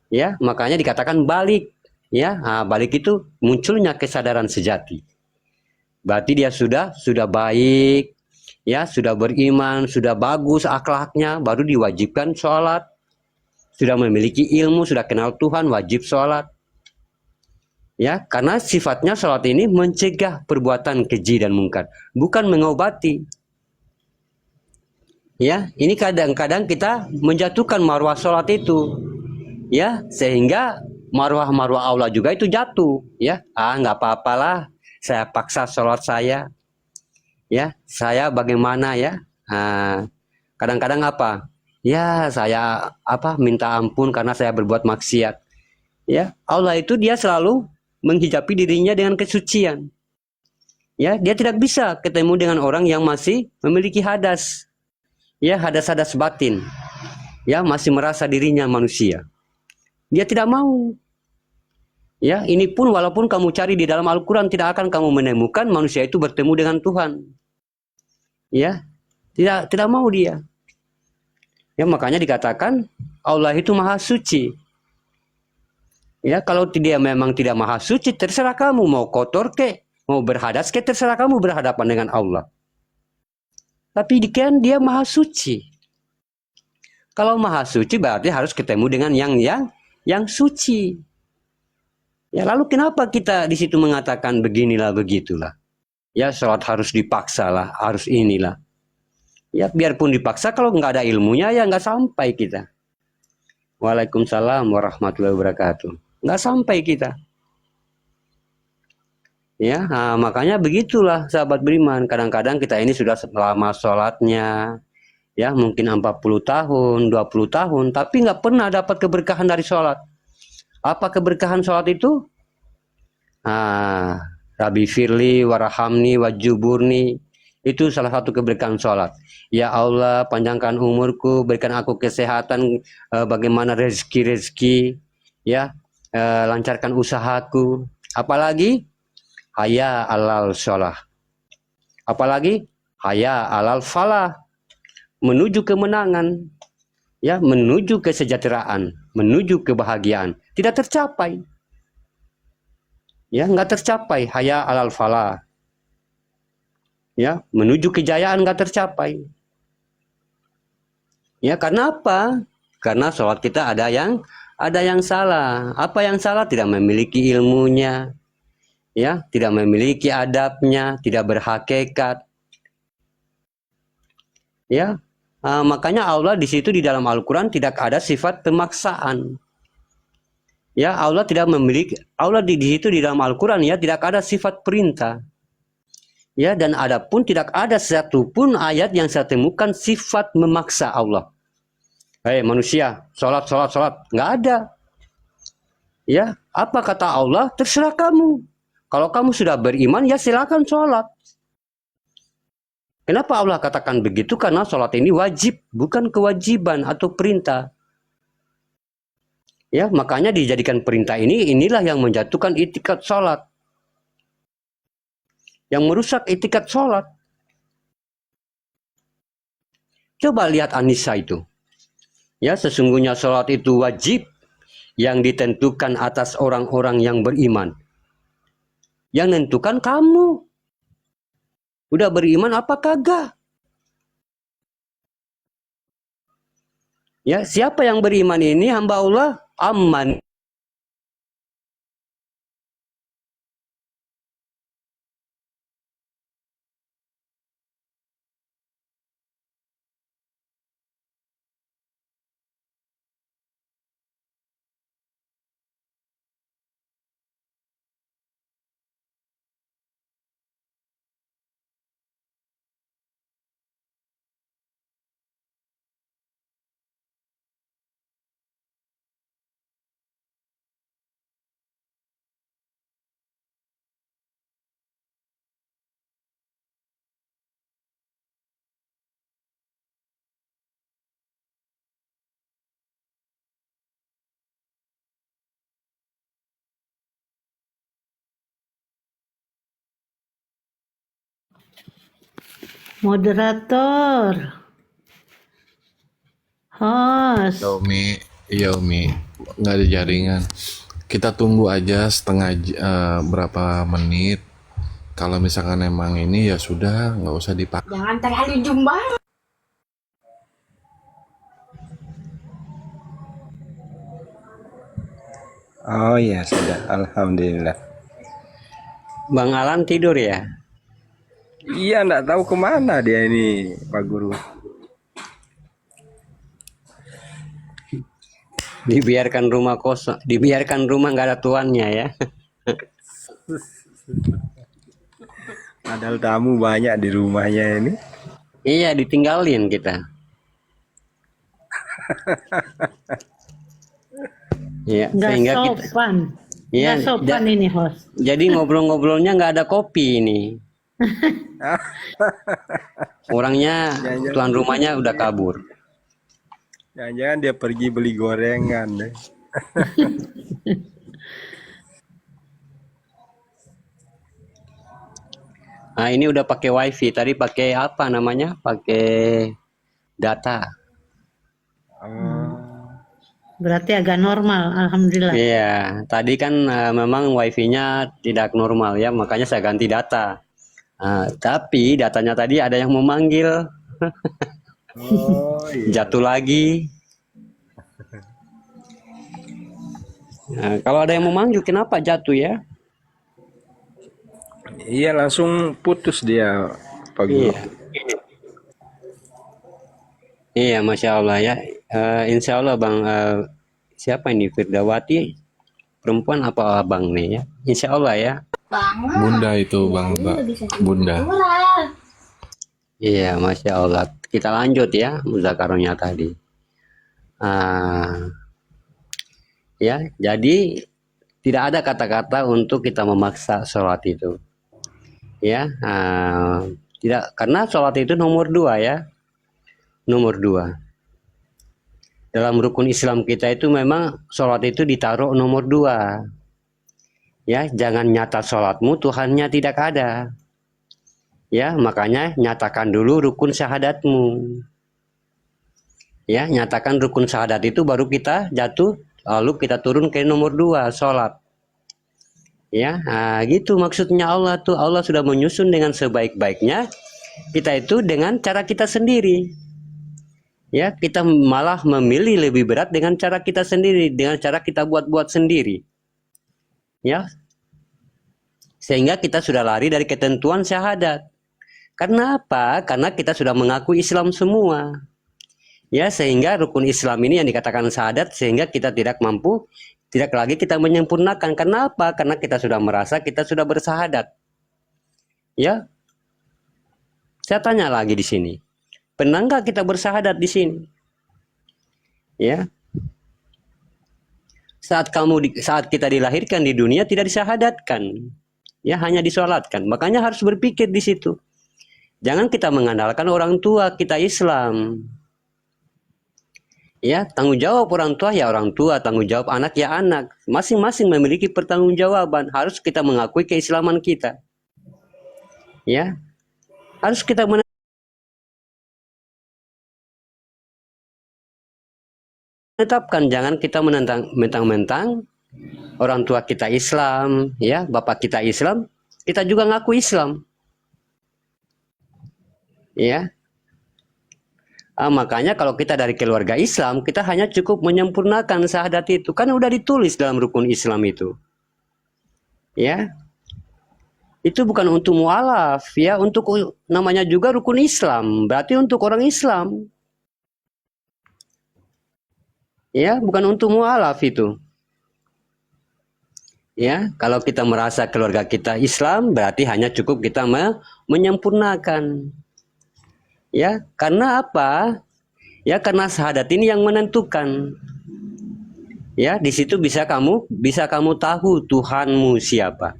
Ya, makanya dikatakan balik. Ya, balik itu munculnya kesadaran sejati. Berarti dia sudah baik, ya, sudah beriman, sudah bagus akhlaknya, baru diwajibkan sholat. Sudah memiliki ilmu, sudah kenal Tuhan, wajib sholat. Ya, karena sifatnya sholat ini mencegah perbuatan keji dan mungkar, bukan mengobati. Ya, ini kadang-kadang kita menjatuhkan marwah sholat itu. Ya, sehingga marwah Allah juga itu jatuh, ya. Nggak apa-apalah, saya paksa sholat saya, ya. Saya bagaimana, ya. Kadang-kadang apa? Ya, saya minta ampun karena saya berbuat maksiat. Ya, Allah itu dia selalu menghijabi dirinya dengan kesucian. Ya, dia tidak bisa ketemu dengan orang yang masih memiliki hadas, ya, hadas-hadas batin, ya, masih merasa dirinya manusia. Dia tidak mau. Ya, ini pun walaupun kamu cari di dalam Al-Quran tidak akan kamu menemukan manusia itu bertemu dengan Tuhan. Ya, tidak mau dia. Ya, makanya dikatakan Allah itu maha suci. Ya, kalau dia memang tidak maha suci, terserah kamu mau kotor ke, mau berhadas ke, terserah kamu berhadapan dengan Allah. Tapi kan dia maha suci. Kalau maha suci berarti harus ketemu dengan yang suci. Ya, lalu kenapa kita di situ mengatakan beginilah begitulah? Ya, sholat harus dipaksa lah, harus inilah. Ya, biarpun dipaksa kalau nggak ada ilmunya ya nggak sampai kita. Waalaikumsalam warahmatullahi wabarakatuh. Nggak sampai kita. Ya, makanya begitulah sahabat beriman. Kadang-kadang kita ini sudah lama sholatnya, ya mungkin 40 tahun, 20 tahun, tapi nggak pernah dapat keberkahan dari sholat. Apa keberkahan sholat itu? Rabbi firli warahamni wajuburni, itu salah satu keberkahan sholat. Ya Allah, panjangkan umurku, berikan aku kesehatan, bagaimana rezeki, ya, lancarkan usahaku. Apalagi haya alal sholah, apalagi haya alal falah, menuju kemenangan, ya, menuju kesejahteraan, menuju kebahagiaan, tidak tercapai. Ya, nggak tercapai haya alal falah. Ya, menuju kejayaan nggak tercapai. Ya, karena apa? Karena sholat kita ada yang salah. Apa yang salah? Tidak memiliki ilmunya, ya, tidak memiliki adabnya, tidak berhakikat. Ya, makanya Allah di situ di dalam Al-Quran tidak ada sifat pemaksaan. Ya, Allah tidak memiliki, Allah di situ di dalam Al-Quran ya tidak ada sifat perintah. Ya, dan adapun tidak ada satupun ayat yang saya temukan sifat memaksa Allah. Hei manusia, sholat, nggak ada. Ya, apa kata Allah? Terserah kamu. Kalau kamu sudah beriman, ya silakan sholat. Kenapa Allah katakan begitu? Karena sholat ini wajib, bukan kewajiban atau perintah. Ya, makanya dijadikan perintah inilah yang menjatuhkan itikat sholat. yang merusak etikat sholat. Coba lihat Anissa itu. Ya, sesungguhnya sholat itu wajib yang ditentukan atas orang-orang yang beriman. Yang nentukan kamu. Udah beriman apa kagak? Ya, siapa yang beriman ini hamba Allah aman. Moderator, host. Iya Umi, nggak ada jaringan. Kita tunggu aja berapa menit. Kalau misalkan emang ini ya sudah, nggak usah dipakai. Jangan terlalu jumba. Oh ya sudah, alhamdulillah. Bang Alan tidur ya? Iya, nggak tahu kemana dia ini, Pak Guru. Dibiarkan rumah kosong, dibiarkan rumah nggak ada tuannya ya. Padahal tamu banyak di rumahnya ini. Iya, ditinggalin kita. Iya, Nggak sehingga kita, sopan. iya, Nggak sopan ini host. jadi ngobrol-ngobrolnya nggak ada kopi ini. Orangnya, tuan rumahnya udah kabur. Jangan-jangan dia pergi beli gorengan deh. Nah, ini udah pakai wifi. Tadi pakai apa namanya? Pakai data. Berarti agak normal, alhamdulillah. Iya, tadi kan memang wifi-nya tidak normal ya, makanya saya ganti data. Tapi datanya tadi ada yang memanggil, Oh iya. jatuh lagi. Nah, kalau ada yang memanggil, kenapa jatuh ya? Iya, langsung putus dia, Pak Guru. Iya, iya, masya Allah ya. Insya Allah Bang, siapa ini Firdawati? Perempuan apa abang nih ya? Insya Allah ya. Bunda itu Bang, Bunda. Iya, masya Allah. Kita lanjut ya muzakarohnya tadi. Ya, jadi tidak ada kata-kata untuk kita memaksa sholat itu. Ya, tidak, karena sholat itu nomor 2 ya, nomor 2. Dalam rukun Islam kita itu memang sholat itu ditaruh nomor 2. Ya, jangan nyata sholatmu Tuhannya tidak ada. Ya, makanya nyatakan dulu rukun syahadatmu. Ya, nyatakan rukun syahadat itu baru kita jatuh, lalu kita turun ke nomor 2, sholat. Ya, gitu maksudnya Allah tuh. Allah sudah menyusun dengan sebaik-baiknya. Kita itu dengan cara kita sendiri. Ya, kita malah memilih lebih berat dengan cara kita sendiri, dengan cara kita buat-buat sendiri. Ya, sehingga kita sudah lari dari ketentuan syahadat. Karena apa? Karena kita sudah mengaku Islam semua. Ya, sehingga rukun Islam ini yang dikatakan syahadat, sehingga kita tidak mampu, tidak lagi kita menyempurnakan. Kenapa? Karena kita sudah merasa kita sudah bersahadat. Ya, saya tanya lagi di sini, pernah nggak kita bersahadat di sini? Ya, saat kita dilahirkan di dunia tidak disyahadatkan, ya hanya disolatkan. Makanya harus berpikir di situ. Jangan kita mengandalkan orang tua kita Islam. Ya, tanggung jawab orang tua ya orang tua, tanggung jawab anak ya anak. Masing-masing memiliki pertanggungjawaban. Harus kita mengakui keislaman kita. Ya, harus kita menetapkan, jangan kita menentang mentang-mentang orang tua kita Islam, ya, bapak kita Islam, kita juga ngaku Islam. Ya. Makanya kalau kita dari keluarga Islam, kita hanya cukup menyempurnakan syahadat itu, kan udah ditulis dalam rukun Islam itu. Ya. Itu bukan untuk mualaf, ya, untuk namanya juga rukun Islam, berarti untuk orang Islam. Ya, bukan untuk mualaf itu. Ya, kalau kita merasa keluarga kita Islam, berarti hanya cukup kita menyempurnakan. Ya, karena apa? Ya, karena syahadat ini yang menentukan. Ya, di situ bisa kamu tahu Tuhanmu siapa.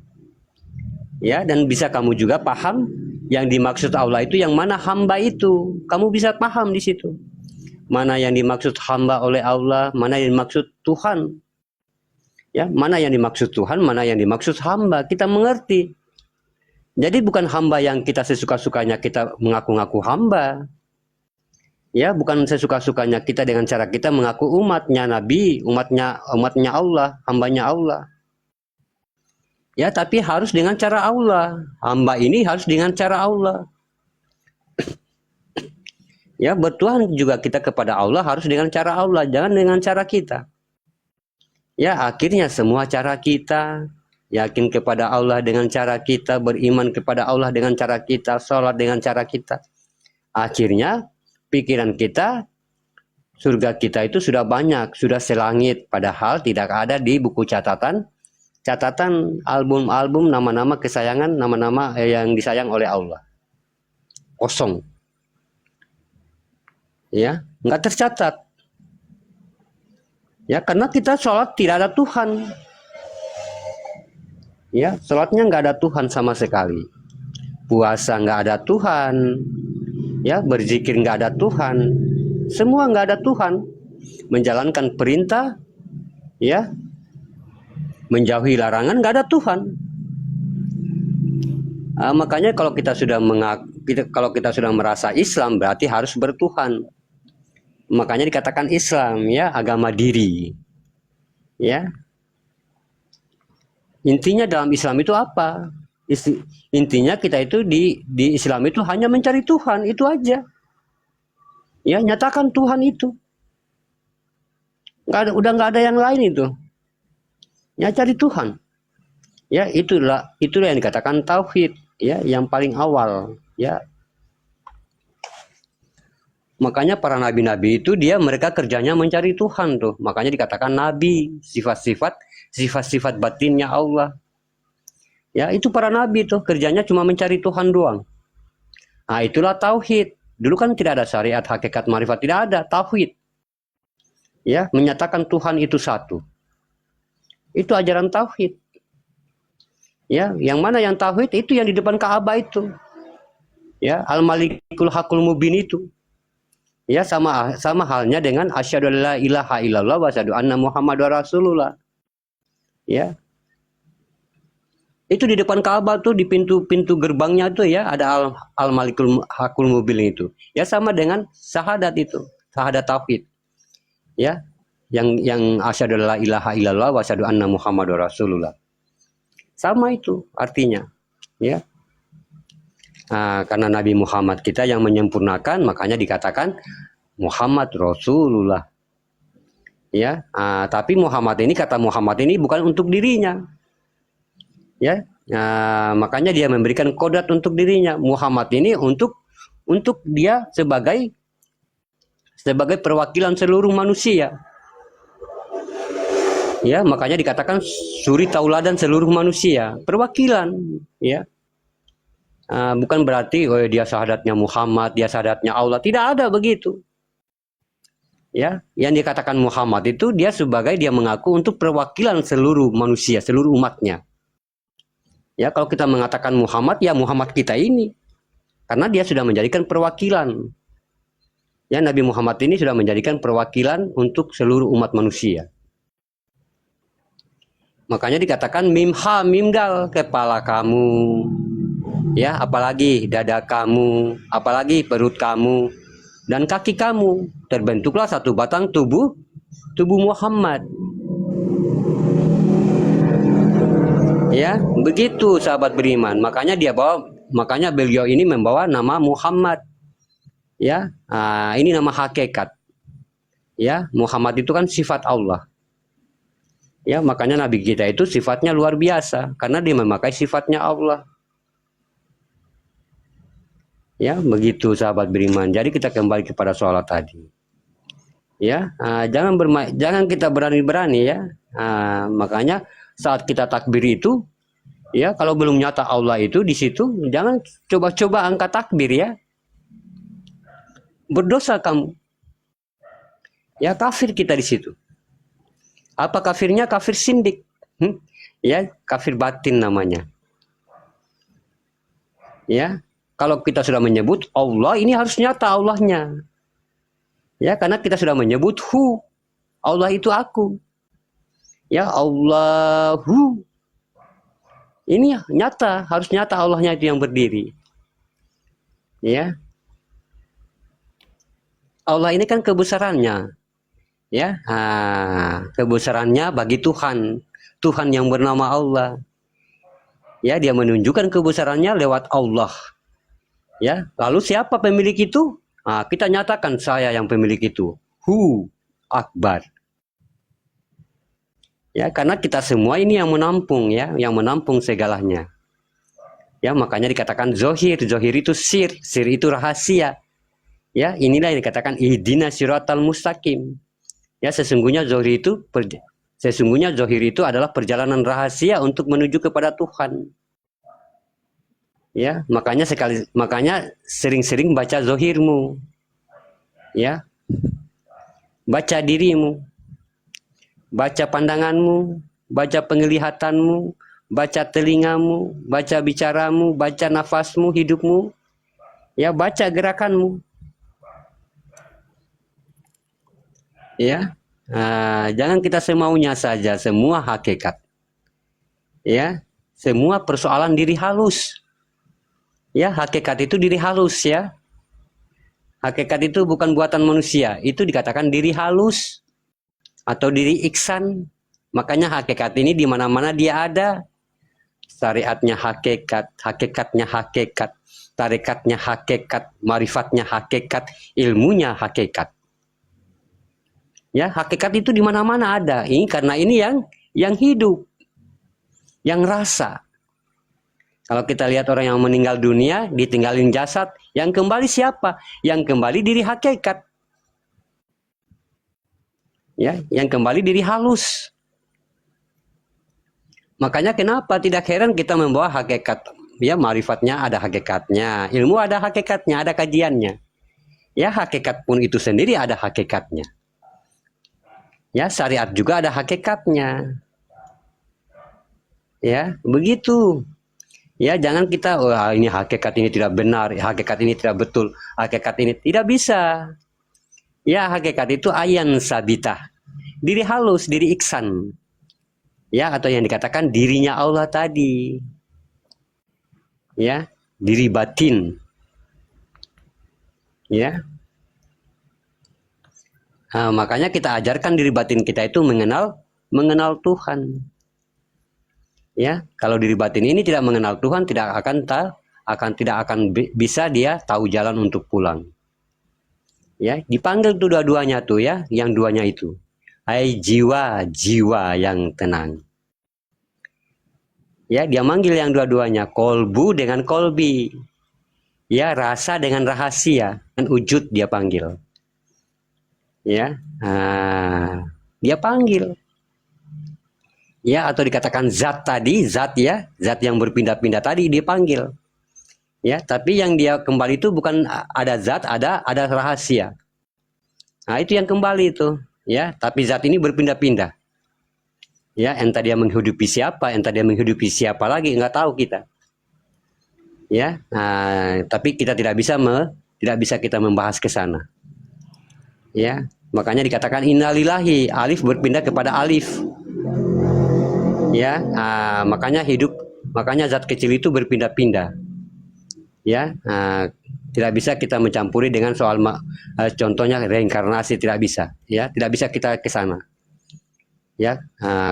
Ya, dan bisa kamu juga paham yang dimaksud Allah itu yang mana hamba itu. Kamu bisa paham di situ. Mana yang dimaksud hamba oleh Allah, mana yang dimaksud Tuhan. Ya, mana yang dimaksud Tuhan, mana yang dimaksud hamba. Kita mengerti. Jadi bukan hamba yang kita sesuka-sukanya kita mengaku-ngaku hamba. Ya, bukan sesuka-sukanya kita dengan cara kita mengaku umatnya Nabi, umatnya Allah, hambanya Allah. Ya, tapi harus dengan cara Allah. Hamba ini harus dengan cara Allah. Ya, bertuhan juga kita kepada Allah harus dengan cara Allah, jangan dengan cara kita. Ya, akhirnya semua cara kita, yakin kepada Allah dengan cara kita, beriman kepada Allah dengan cara kita, sholat dengan cara kita. Akhirnya pikiran kita, surga kita itu sudah banyak, sudah selangit, padahal tidak ada di buku catatan album-album nama-nama kesayangan, nama-nama yang disayang oleh Allah. Kosong. Ya, nggak tercatat. Ya, karena kita sholat tidak ada Tuhan. Ya, sholatnya nggak ada Tuhan sama sekali. Puasa nggak ada Tuhan. Ya, berzikir nggak ada Tuhan. Semua nggak ada Tuhan. Menjalankan perintah, ya, menjauhi larangan nggak ada Tuhan. Makanya kalau kita sudah merasa Islam berarti harus bertuhan. Makanya dikatakan Islam, ya, agama diri. Ya. Intinya dalam Islam itu apa? Intinya kita itu di Islam itu hanya mencari Tuhan, itu aja. Ya, nyatakan Tuhan itu. Udah nggak ada yang lain itu. Ya, cari Tuhan. Ya, itulah yang dikatakan tauhid, ya, yang paling awal, ya. Makanya para nabi-nabi itu mereka kerjanya mencari Tuhan tuh. Makanya dikatakan nabi, sifat-sifat batinnya Allah. Ya, itu para nabi tuh kerjanya cuma mencari Tuhan doang. Nah, itulah tauhid. Dulu kan tidak ada syariat, hakikat, marifat, tidak ada tauhid. Ya, menyatakan Tuhan itu satu. Itu ajaran tauhid. Ya, yang mana yang tauhid itu yang di depan Ka'bah itu. Ya, Al-Malikul Hakul Mubin itu. Ya, sama halnya dengan asyhadu alla ilaha illallah wa asyhadu anna Muhammadar Rasulullah. Ya. Itu di depan Ka'bah tuh, di pintu gerbangnya tuh, ya, ada Al-Malikul Hakul Mubin itu. Ya, sama dengan syahadat itu, syahadat tauhid. Ya. Yang asyhadu alla ilaha illallah wa asyhadu anna Muhammadar Rasulullah. Sama itu artinya. Ya. Karena Nabi Muhammad kita yang menyempurnakan, makanya dikatakan Muhammad Rasulullah. Ya, tapi Muhammad ini, kata Muhammad ini bukan untuk dirinya. Ya, makanya dia memberikan kodrat untuk dirinya. Muhammad ini untuk dia sebagai perwakilan seluruh manusia. Ya, makanya dikatakan suri tauladan seluruh manusia, perwakilan. Ya. Bukan berarti dia syahadatnya Muhammad, dia syahadatnya Allah, tidak ada begitu. Ya, yang dikatakan Muhammad itu dia mengaku untuk perwakilan seluruh manusia, seluruh umatnya. Ya, kalau kita mengatakan Muhammad, ya Muhammad kita ini, karena dia sudah menjadikan perwakilan. Ya, Nabi Muhammad ini sudah menjadikan perwakilan untuk seluruh umat manusia. Makanya dikatakan mim ha mim dal, kepala kamu. ya, apalagi dada kamu, apalagi perut kamu dan kaki kamu, terbentuklah satu batang tubuh Muhammad. Ya, begitu sahabat beriman. Makanya beliau ini membawa nama Muhammad. Ya, ini nama hakikat. Ya, Muhammad itu kan sifat Allah. Ya, makanya Nabi kita itu sifatnya luar biasa karena dia memakai sifatnya Allah. Ya, begitu sahabat beriman. Jadi kita kembali kepada sholat tadi. Ya, jangan kita berani-berani ya. Makanya saat kita takbir itu, ya kalau belum nyata Allah itu di situ, jangan coba-coba angkat takbir ya. Berdosa kamu. Ya, kafir kita di situ. Apa kafirnya? Kafir sindik. Ya, kafir batin namanya. Ya, kalau kita sudah menyebut Allah, ini harus nyata Allahnya. Ya, karena kita sudah menyebut hu. Allah itu aku. Ya, Allahu. Ini nyata, harus nyata Allahnya itu yang berdiri. Ya. Allah ini kan kebesarannya. Ya, kebesarannya bagi Tuhan, Tuhan yang bernama Allah. Ya, dia menunjukkan kebesarannya lewat Allah. Ya, lalu siapa pemilik itu? Kita nyatakan saya yang pemilik itu. Hu Akbar. Ya, karena kita semua ini yang menampung ya, yang menampung segalanya. Ya, makanya dikatakan zohir. Zohir itu sir, sir itu rahasia. Ya, inilah yang dikatakan ihdinas siratal mustaqim. Ya, sesungguhnya zohir itu adalah perjalanan rahasia untuk menuju kepada Tuhan. Ya, makanya sering-sering baca zohirmu. Ya. Baca dirimu. Baca pandanganmu, baca penglihatanmu, baca telingamu, baca bicaramu, baca nafasmu, hidupmu. Ya, baca gerakanmu. Ya, jangan kita semaunya saja, semua hakikat. Ya, semua persoalan diri halus. Ya, hakikat itu diri halus ya. Hakikat itu bukan buatan manusia, itu dikatakan diri halus atau diri iksan. Makanya hakikat ini di mana-mana dia ada. Syariatnya hakikat, hakikatnya hakikat, tarikatnya hakikat, marifatnya hakikat, ilmunya hakikat. Ya, hakikat itu di mana-mana ada. Ini karena ini yang hidup, yang rasa. Kalau kita lihat orang yang meninggal dunia, ditinggalin jasad, yang kembali siapa? Yang kembali diri hakikat. Ya, yang kembali diri halus. Makanya kenapa tidak heran kita membawa hakikat. Ya, marifatnya ada hakikatnya, ilmu ada hakikatnya, ada kajiannya. Ya, hakikat pun itu sendiri ada hakikatnya. Ya, syariat juga ada hakikatnya. Ya, begitu. Ya, jangan kita, ini hakikat ini tidak benar, hakikat ini tidak betul, hakikat ini tidak bisa. Ya, hakikat itu ayan sabitah. Diri halus, diri iksan. Ya, atau yang dikatakan dirinya Allah tadi. Ya, diri batin. Ya. Makanya kita ajarkan diri batin kita itu mengenal Tuhan. Ya, kalau diri batin ini tidak mengenal Tuhan, tidak akan bisa dia tahu jalan untuk pulang. Ya, dipanggil tuh dua-duanya tuh ya, yang duanya itu. Hai jiwa yang tenang. Ya, dia manggil yang dua-duanya, kolbu dengan kolbi. Ya, rasa dengan rahasia, dan wujud dia panggil. Ya, dia panggil. Ya, atau dikatakan zat tadi, zat ya, zat yang berpindah-pindah tadi dia panggil. Ya, tapi yang dia kembali itu bukan ada zat, ada rahasia. Nah, itu yang kembali itu, ya, tapi zat ini berpindah-pindah. Ya, entah dia menghidupi siapa, entah dia menghidupi siapa lagi, nggak tahu kita. Ya, tapi kita tidak bisa kita membahas ke sana. Ya, makanya dikatakan innalillahi, alif berpindah kepada alif. Ya, makanya makanya zat kecil itu berpindah-pindah. Ya, tidak bisa kita mencampuri dengan soal contohnya reinkarnasi, tidak bisa. Ya, tidak bisa kita ke sana. Ya,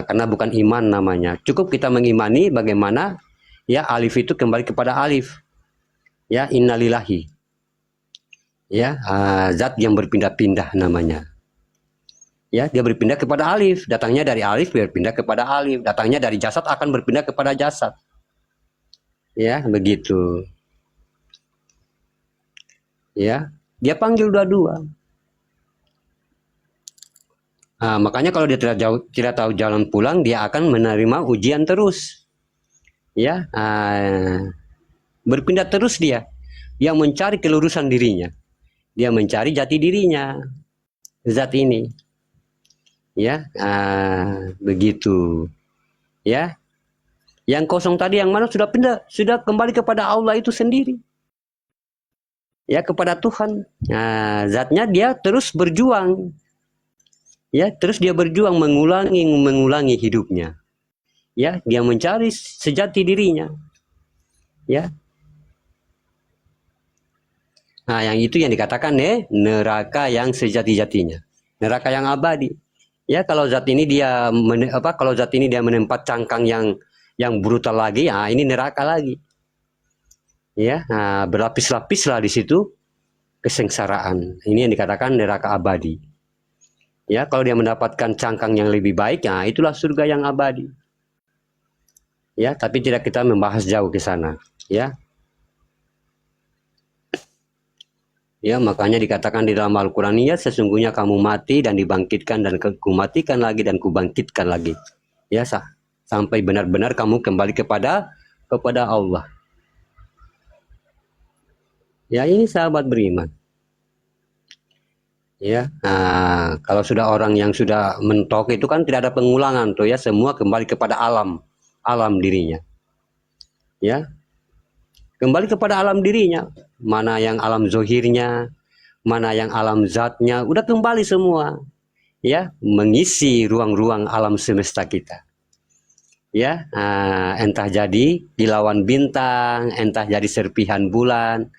karena bukan iman namanya. Cukup kita mengimani bagaimana ya alif itu kembali kepada alif. Ya, innalillahi. Ya, zat yang berpindah-pindah namanya. Ya, dia berpindah kepada alif, datangnya dari alif berpindah kepada alif, datangnya dari jasad akan berpindah kepada jasad. Ya, begitu. Ya, dia panggil dua-dua. Makanya kalau dia tidak tahu jalan pulang, dia akan menerima ujian terus. Ya, berpindah terus dia mencari kelurusan dirinya, dia mencari jati dirinya, zat ini. Ya, begitu. Ya, yang kosong tadi yang mana sudah pindah, sudah kembali kepada Allah itu sendiri. Ya, kepada Tuhan. Zatnya dia terus berjuang. Ya, terus dia berjuang mengulangi hidupnya. Ya, dia mencari sejati dirinya. Ya. Yang itu yang dikatakan neraka yang sejati-jatinya. Neraka yang abadi. Ya, kalau zat ini dia menempat cangkang yang brutal lagi, ini neraka lagi. Ya, berlapis-lapislah di situ kesengsaraan. Ini yang dikatakan neraka abadi. Ya, kalau dia mendapatkan cangkang yang lebih baik, itulah surga yang abadi. Ya, tapi tidak kita membahas jauh ke sana. Ya, ya makanya dikatakan di dalam Al-Quran, ya sesungguhnya kamu mati dan dibangkitkan dan kumatikan lagi dan kubangkitkan lagi. Ya, sampai benar-benar kamu kembali kepada Allah. Ya, ini sahabat beriman. Ya, kalau sudah orang yang sudah mentok itu kan tidak ada pengulangan tuh ya, semua kembali kepada alam dirinya. Ya, kembali kepada alam dirinya, mana yang alam zohirnya, mana yang alam zatnya, udah kembali semua. Ya, mengisi ruang-ruang alam semesta kita. Ya, entah jadi kilauan bintang, entah jadi serpihan bulan.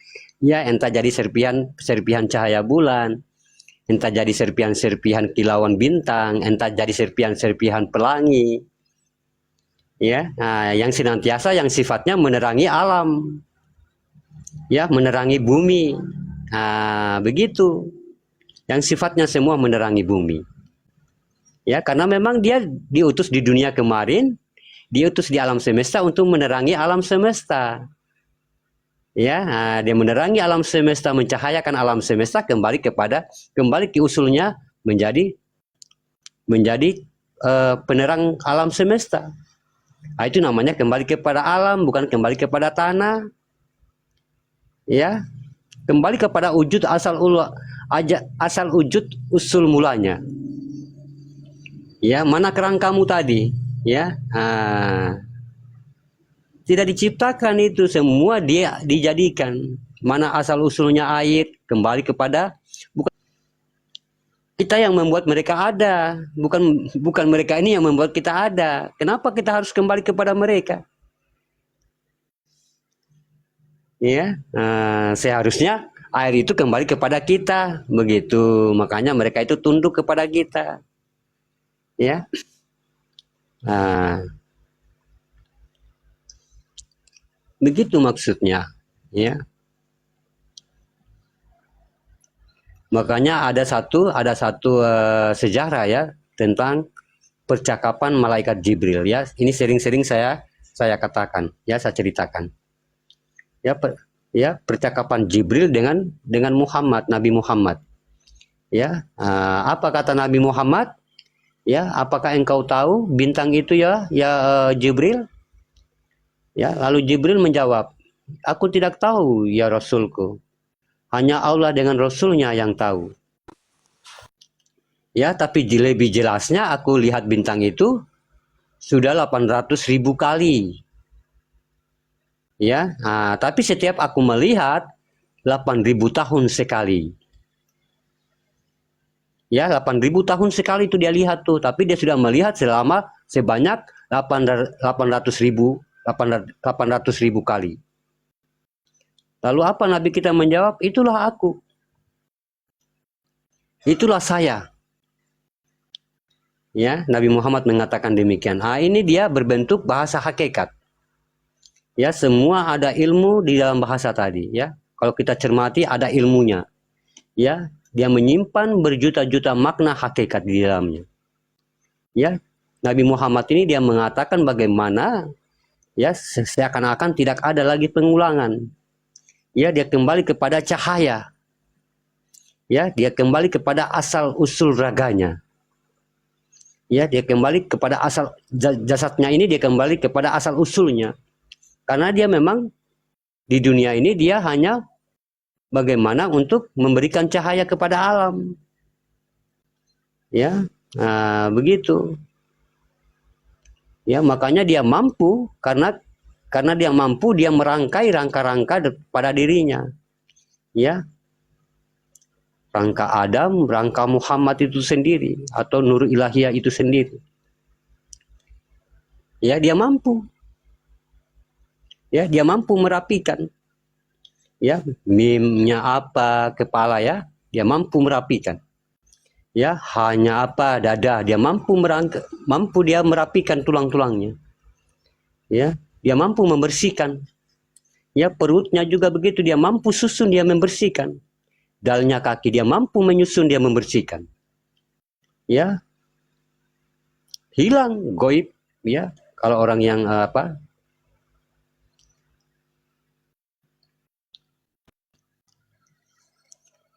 Ya, entah jadi serpihan cahaya bulan, entah jadi serpihan kilauan bintang, entah jadi serpihan pelangi. Ya, yang senantiasa yang sifatnya menerangi alam. Ya, menerangi bumi. Begitu. Yang sifatnya semua menerangi bumi. Ya, karena memang dia diutus di dunia kemarin, diutus di alam semesta untuk menerangi alam semesta. Ya, dia menerangi alam semesta, mencahayakan alam semesta kembali ke usulnya menjadi penerang alam semesta. Itu namanya kembali kepada alam, bukan kembali kepada tanah. Ya, kembali kepada wujud asal wujud usul mulanya. Ya, mana kerangkamu tadi? Ya, tidak diciptakan itu, semua dia dijadikan. Mana asal usulnya air, kembali kepada bukan kita yang membuat mereka ada, bukan mereka ini yang membuat kita ada. Kenapa kita harus kembali kepada mereka? Ya, seharusnya air itu kembali kepada kita, begitu. Makanya mereka itu tunduk kepada kita. Ya. Begitu maksudnya, ya. Makanya ada satu sejarah ya tentang percakapan malaikat Jibril ya. Ini sering-sering saya katakan, ya saya ceritakan. Ya, percakapan Jibril dengan Muhammad, Nabi Muhammad. Ya, apa kata Nabi Muhammad? Ya, apakah engkau tahu bintang itu ya Jibril? Ya, lalu Jibril menjawab, aku tidak tahu ya Rasulku. Hanya Allah dengan Rasulnya yang tahu. Ya, tapi lebih jelasnya aku lihat bintang itu sudah 800.000 kali. Ya, tapi setiap aku melihat 8.000 tahun sekali. Ya, 8.000 tahun sekali itu dia lihat tuh, tapi dia sudah melihat sebanyak 800.000 kali. Lalu apa Nabi kita menjawab? Itulah aku. Itulah saya. Ya, Nabi Muhammad mengatakan demikian. Ini dia berbentuk bahasa hakikat. Ya, semua ada ilmu di dalam bahasa tadi, ya. Kalau kita cermati ada ilmunya. Ya, dia menyimpan berjuta-juta makna hakikat di dalamnya. Ya, Nabi Muhammad ini dia mengatakan bagaimana ya seakan-akan tidak ada lagi pengulangan. Ya, dia kembali kepada cahaya. Ya, dia kembali kepada asal usul raganya. Ya, dia kembali kepada asal jasadnya ini, dia kembali kepada asal usulnya. Karena dia memang di dunia ini dia hanya bagaimana untuk memberikan cahaya kepada alam. Ya, begitu. Ya, makanya dia mampu karena dia mampu, dia merangkai rangka-rangka pada dirinya. Ya. Rangka Adam, rangka Muhammad itu sendiri atau Nur Ilahiyah itu sendiri. Ya, dia mampu. Ya, dia mampu merapikan. Ya, mimnya apa, kepala ya, dia mampu merapikan. Ya, hanya apa, dada, dia mampu dia merapikan tulang-tulangnya. Ya, dia mampu membersihkan. Ya, perutnya juga begitu, dia mampu susun, dia membersihkan. Dalnya kaki, dia mampu menyusun, dia membersihkan. Ya, hilang goib. Ya, kalau orang yang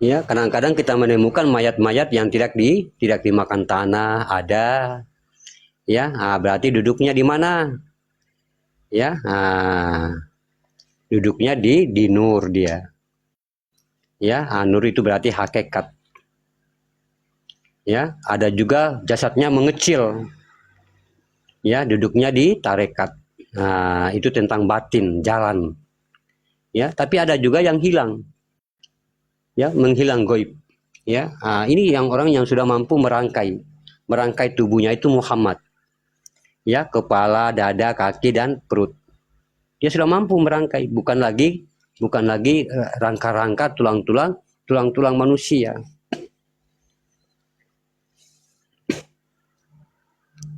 ya, kadang-kadang kita menemukan mayat-mayat yang tidak dimakan tanah, ada. Ya, berarti duduknya di mana? Ya, duduknya di nur dia. Ya, nur itu berarti hakikat. Ya, ada juga jasadnya mengecil. Ya, duduknya di tarekat. Itu tentang batin, jalan. Ya, tapi ada juga yang hilang. Ya, menghilang goib. Ya, ini yang orang yang sudah mampu merangkai tubuhnya itu Muhammad. Ya, kepala, dada, kaki dan perut. Dia sudah mampu merangkai, bukan lagi rangka-rangka tulang-tulang manusia.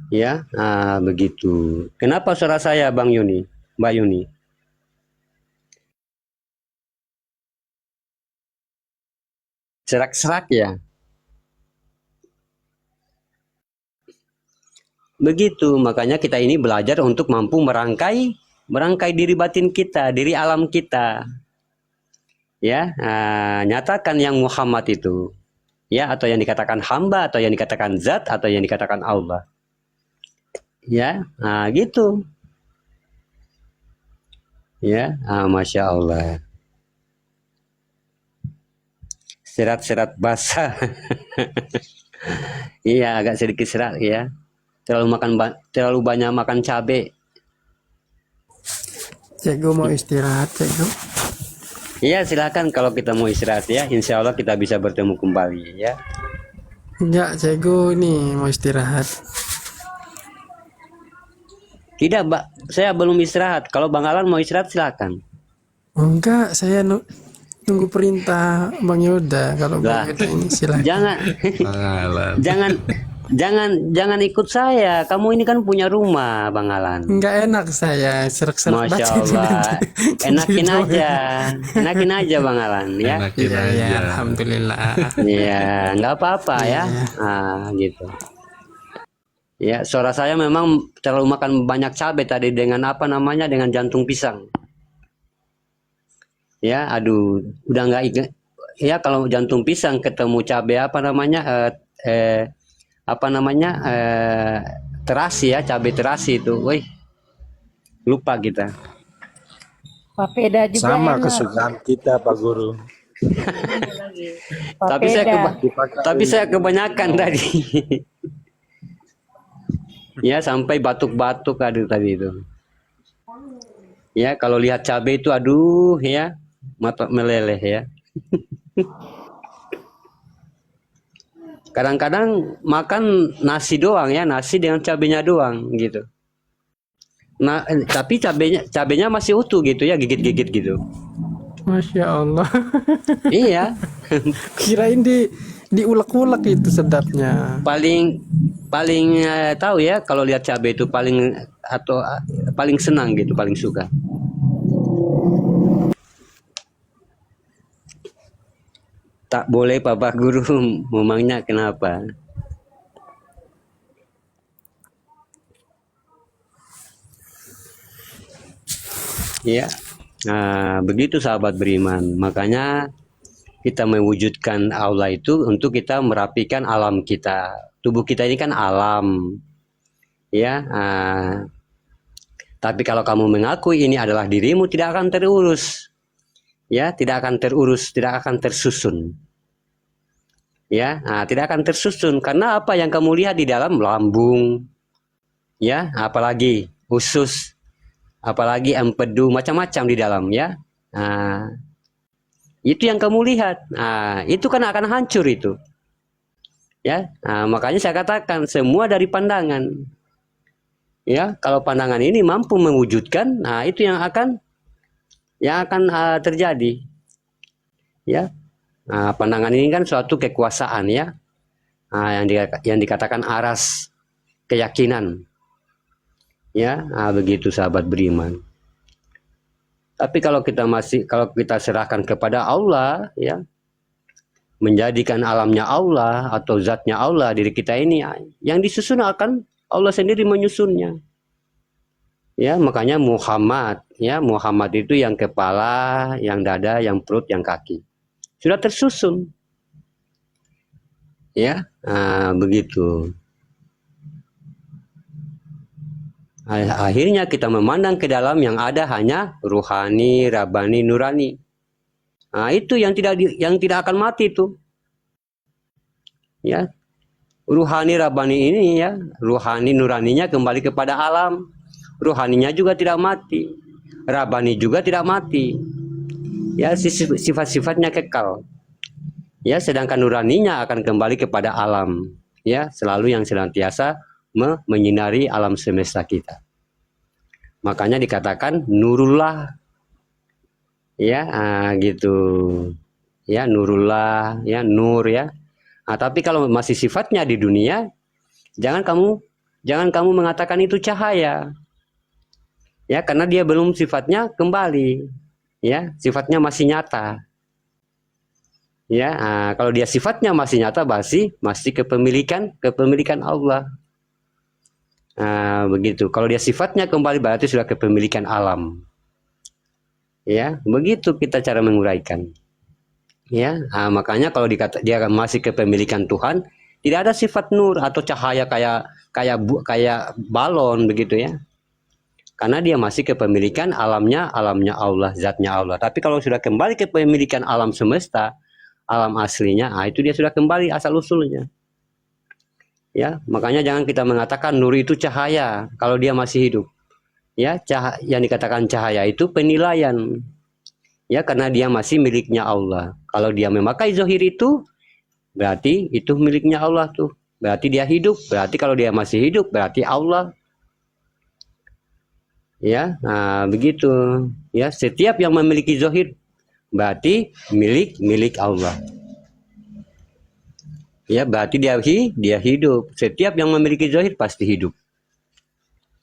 Ya, begitu. Kenapa suara saya, Bang Yuni, Mbak Yuni? Serak-serak ya. Begitu, makanya kita ini belajar untuk mampu merangkai diri batin kita, diri alam kita. Ya, nyatakan yang Muhammad itu. Ya, atau yang dikatakan hamba, atau yang dikatakan zat, atau yang dikatakan Allah. Ya, gitu. Ya, Masya Allah. Serat-serat basah. Iya, agak sedikit serat ya. Terlalu banyak makan cabai. Cikgu mau istirahat, Cikgu. Iya, silakan kalau kita mau istirahat ya. Insya Allah kita bisa bertemu kembali ya. Enggak, Cikgu nih mau istirahat. Tidak, Mbak. Saya belum istirahat. Kalau Bang Alan mau istirahat silakan. Enggak, saya tunggu perintah Bang Yoda. Kalau Bang Yoda ini silakan. Jangan ikut saya. Kamu ini kan punya rumah, Bang Alan. Enggak enak saya serak-serak Masya Allah. Enakin aja Bang Alan ya. Iya, alhamdulillah. Iya, nggak apa-apa ya. Gitu. Ya, suara saya memang terlalu makan banyak cabai tadi dengan dengan jantung pisang. Ya, aduh, udah nggak ingat. Ya, kalau jantung pisang ketemu cabai terasi ya, cabai terasi itu, wih, lupa kita. Papeda juga Sama enak. kesukaan kita, Pak Guru. Tapi saya kebanyakan tadi. Ya, sampai batuk-batuk tadi itu. Ya, kalau lihat cabai itu aduh ya, mata meleleh ya. Kadang-kadang makan nasi doang ya, nasi dengan cabenya doang gitu. Nah, tapi cabenya masih utuh gitu ya, gigit-gigit gitu. Masya Allah. Iya, Kirain diulek-ulek itu sedapnya. paling paling tahu ya kalau lihat cabai itu paling atau paling senang gitu, paling suka. Tak boleh Bapak Guru, memangnya kenapa? Ya, nah, begitu sahabat beriman. Makanya kita mewujudkan Allah itu untuk kita merapikan alam kita. Tubuh kita ini kan alam, ya. Tapi kalau kamu mengakui ini adalah dirimu, tidak akan terurus, ya, tidak akan terurus, tidak akan tersusun, ya, tidak akan tersusun karena apa yang kamu lihat di dalam lambung, ya, apalagi usus, apalagi empedu, macam-macam di dalam, ya. Itu yang kamu lihat. Itu kan akan hancur itu. Ya, makanya saya katakan semua dari pandangan. Ya, kalau pandangan ini mampu mewujudkan, itu yang akan terjadi. Ya, pandangan ini kan suatu kekuasaan, ya, yang dikatakan aras keyakinan. Ya, begitu sahabat beriman. Tapi kalau kita serahkan kepada Allah, ya, menjadikan alamnya Allah atau zatnya Allah diri kita ini, yang disusun akan Allah sendiri menyusunnya. Ya, makanya Muhammad, ya, Muhammad itu yang kepala, yang dada, yang perut, yang kaki. Sudah tersusun. Ya, begitu. Akhirnya kita memandang ke dalam yang ada hanya ruhani, rabani, nurani. Itu yang tidak akan mati itu. Ya. Ruhani, rabani ini, ya, ruhani, nuraninya kembali kepada alam. Ruhaninya juga tidak mati. Rabani juga tidak mati. Ya, sifat-sifatnya kekal. Ya, sedangkan nuraninya akan kembali kepada alam. Ya, selalu yang senantiasa menyinari alam semesta kita. Makanya dikatakan nurullah, ya, gitu, ya, nurullah, ya, nur, ya. Tapi kalau masih sifatnya di dunia, jangan kamu mengatakan itu cahaya, ya, karena dia belum sifatnya kembali, ya, sifatnya masih nyata, ya. Kalau dia sifatnya masih nyata, masih kepemilikan Allah. Begitu. Kalau dia sifatnya kembali berarti sudah kepemilikan alam. Ya, begitu kita cara menguraikan. Ya, makanya kalau dia masih kepemilikan Tuhan, tidak ada sifat nur atau cahaya kayak balon begitu, ya. Karena dia masih kepemilikan alamnya Allah, zatnya Allah. Tapi kalau sudah kembali kepemilikan alam semesta, alam aslinya, itu dia sudah kembali asal usulnya. Ya, makanya jangan kita mengatakan nur itu cahaya kalau dia masih hidup. Ya, yang dikatakan cahaya itu penilaian. Ya, karena dia masih miliknya Allah. Kalau dia memakai zohir itu, berarti itu miliknya Allah tuh. Berarti dia hidup. Berarti kalau dia masih hidup, berarti Allah. Ya, begitu. Ya, setiap yang memiliki zohir, berarti milik Allah. Ya, berarti dia hidup. Setiap yang memiliki zohir pasti hidup.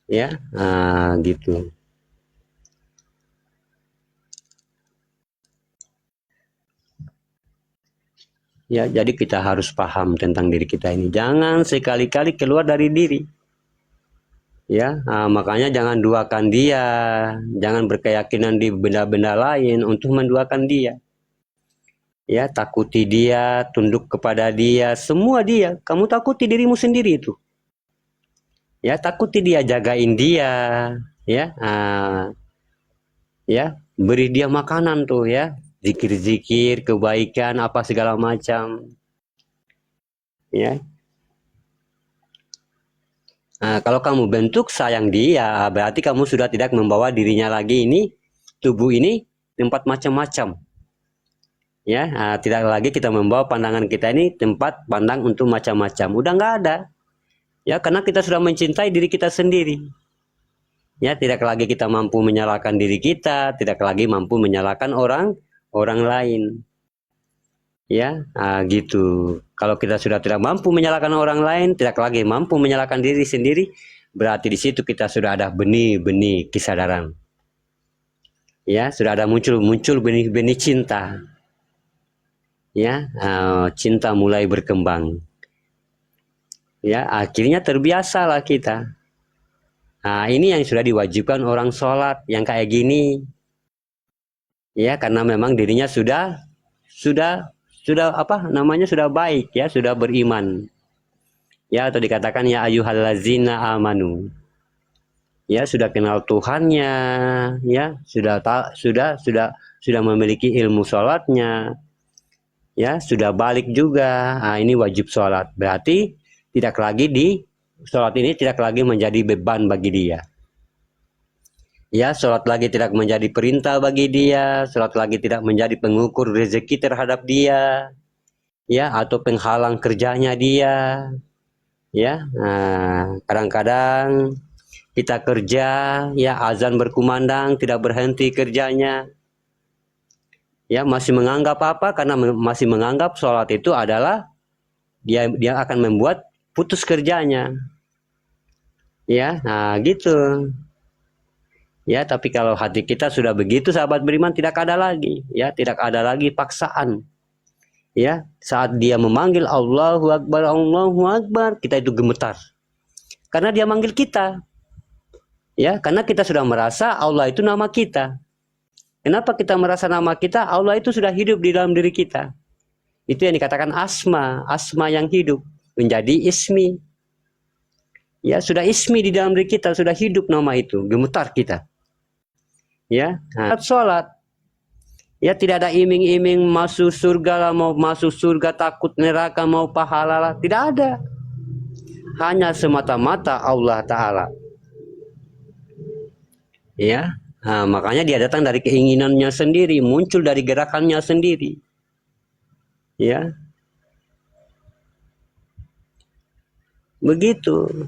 Ya, gitu. Ya, jadi kita harus paham tentang diri kita ini. Jangan sekali-kali keluar dari diri. Ya, makanya jangan duakan dia. Jangan berkeyakinan di benda-benda lain untuk menduakan dia. Ya, takuti dia, tunduk kepada dia, semua dia. Kamu takuti dirimu sendiri itu. Ya, takuti dia, jagain dia. Ya, ya, beri dia makanan tuh, ya. Zikir-zikir, kebaikan, apa segala macam. Ya. Kalau kamu bentuk sayang dia, berarti kamu sudah tidak membawa dirinya lagi ini, tubuh ini, tempat macam-macam. Ya, tidak lagi kita membawa pandangan kita ini tempat pandang untuk macam-macam. Udah nggak ada. Ya, karena kita sudah mencintai diri kita sendiri. Ya, tidak lagi kita mampu menyalahkan diri kita, tidak lagi mampu menyalahkan orang lain. Ya, gitu. Kalau kita sudah tidak mampu menyalahkan orang lain, tidak lagi mampu menyalahkan diri sendiri, berarti di situ kita sudah ada benih-benih kesadaran. Ya, sudah ada muncul benih-benih cinta. Ya, cinta mulai berkembang. Ya, akhirnya terbiasalah kita. Nah, ini yang sudah diwajibkan orang sholat yang kayak gini. Ya, karena memang dirinya sudah apa namanya, sudah baik ya, sudah beriman. Ya, atau dikatakan ya ayyuhallazina amanu. Ya, sudah kenal Tuhannya, ya, sudah memiliki ilmu sholatnya. Ya, sudah balik juga. Ini wajib sholat. Berarti tidak lagi sholat ini tidak lagi menjadi beban bagi dia. Ya, sholat lagi tidak menjadi perintah bagi dia, sholat lagi tidak menjadi pengukur rezeki terhadap dia, ya, atau penghalang kerjanya dia. Ya, kadang-kadang kita kerja, ya, azan berkumandang, tidak berhenti kerjanya. Ya, masih menganggap apa? Karena masih menganggap sholat itu adalah dia akan membuat putus kerjanya. Ya, gitu. Ya, tapi kalau hati kita sudah begitu, sahabat beriman, tidak ada lagi, ya, tidak ada lagi paksaan. Ya, saat dia memanggil Allahu Akbar, kita itu gemetar. Karena dia manggil kita. Ya, karena kita sudah merasa Allah itu nama kita. Kenapa kita merasa nama kita? Allah itu sudah hidup di dalam diri kita. Itu yang dikatakan asma yang hidup menjadi ismi. Ya, sudah ismi di dalam diri kita, sudah hidup nama itu, gemetar kita. Ya, sholat. Ya, tidak ada iming-iming masuk surga lah, mau masuk surga takut neraka, mau pahala lah, tidak ada. Hanya semata-mata Allah Ta'ala. Ya, makanya dia datang dari keinginannya sendiri, muncul dari gerakannya sendiri. Ya, begitu.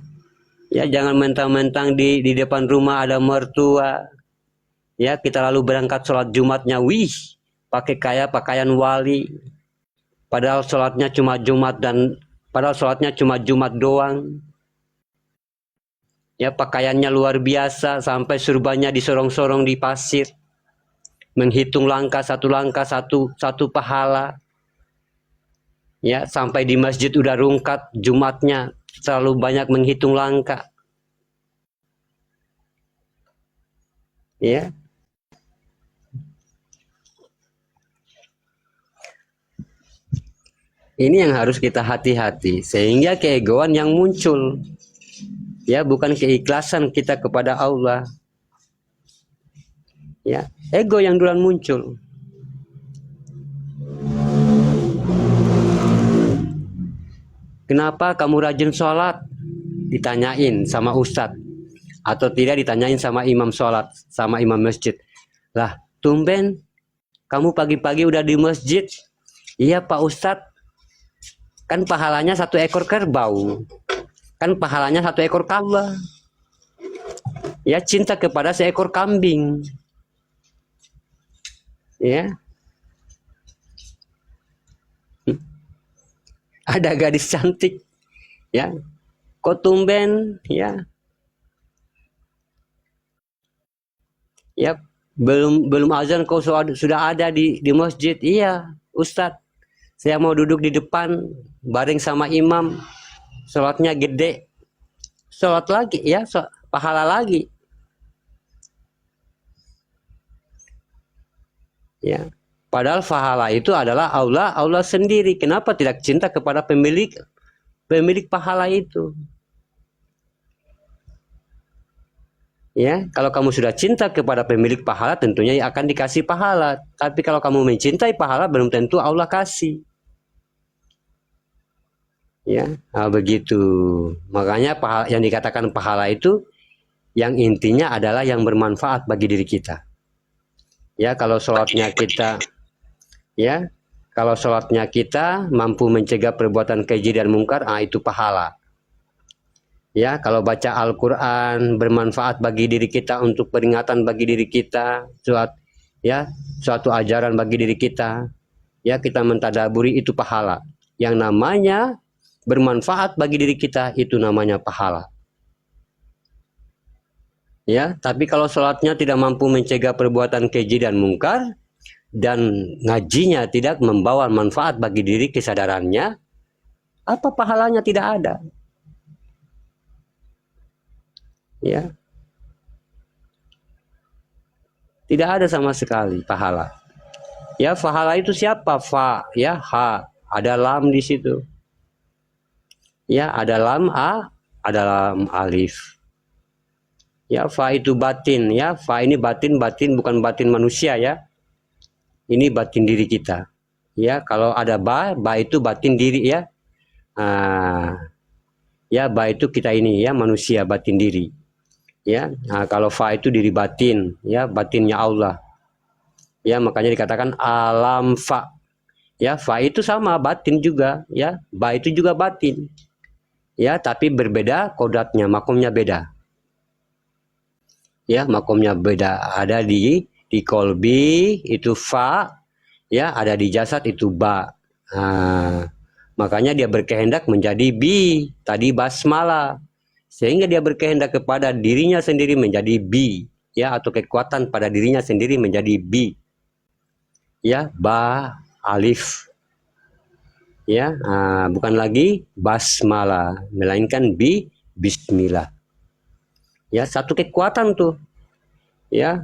Ya, jangan mentang-mentang di depan rumah ada mertua. Ya, kita lalu berangkat sholat Jumatnya, wih, pakai kayak pakaian wali. Padahal sholatnya cuma Jumat doang. Ya, pakaiannya luar biasa, sampai surbanya disorong-sorong di pasir. Menghitung langkah satu pahala. Ya, sampai di masjid udah rungkat Jumatnya, terlalu banyak menghitung langkah. Ya. Ini yang harus kita hati-hati, sehingga keegoan yang muncul. Ya, bukan keikhlasan kita kepada Allah. Ya, ego yang duluan muncul. Kenapa kamu rajin sholat? Ditanyain sama ustadz. Atau tidak ditanyain sama imam sholat, sama imam masjid. Lah, tumben kamu pagi-pagi udah di masjid. Iya Pak Ustadz, kan pahalanya 1 ekor kerbau, kan pahalanya 1 ekor Ka'bah. Ya, cinta kepada seekor kambing. Ya, ada gadis cantik, ya, kok tumben, ya, ya, belum azan kau sudah ada di masjid. Iya Ustadz, saya mau duduk di depan bareng sama imam, sholatnya gede, sholat lagi, ya, pahala lagi. Ya, padahal pahala itu adalah Allah sendiri. Kenapa tidak cinta kepada pemilik pahala itu? Ya, kalau kamu sudah cinta kepada pemilik pahala, tentunya akan dikasih pahala. Tapi kalau kamu mencintai pahala, belum tentu Allah kasih. Ya, begitu. Makanya yang dikatakan pahala itu, yang intinya adalah yang bermanfaat bagi diri kita. Ya, kalau sholatnya kita mampu mencegah perbuatan keji dan mungkar, itu pahala. Ya, kalau baca Al-Quran bermanfaat bagi diri kita untuk peringatan bagi diri kita, ya, suatu ajaran bagi diri kita, ya, kita mentadaburi, itu pahala. Yang namanya bermanfaat bagi diri kita itu namanya pahala. Ya, tapi kalau sholatnya tidak mampu mencegah perbuatan keji dan mungkar, dan ngajinya tidak membawa manfaat bagi diri kesadarannya, apa pahalanya? Tidak ada. Ya, tidak ada sama sekali pahala. Ya, pahala itu siapa? Fa, ya, ha, ada lam di situ. Ya, ada lam, a, ada lam alif. Ya, fa itu batin, ya, fa ini batin, bukan batin manusia, ya. Ini batin diri kita. Ya, kalau ada ba itu batin diri, ya. Ya, ba itu kita ini, ya, manusia, batin diri. Ya, kalau fa itu diri batin, ya, batinnya Allah. Ya, makanya dikatakan alam fa. Ya, fa itu sama batin juga, ya. Ba itu juga batin. Ya, tapi berbeda kodratnya, makomnya beda. Ya, makomnya beda. Ada di kolbi itu fa, ya, ada di jasad itu ba. Makanya dia berkehendak menjadi bi, tadi basmalah, sehingga dia berkehendak kepada dirinya sendiri menjadi bi, ya, atau kekuatan pada dirinya sendiri menjadi bi, ya, ba alif, ya, bukan lagi basmalah, melainkan bi, bismillah. Ya, satu kekuatan tuh, ya.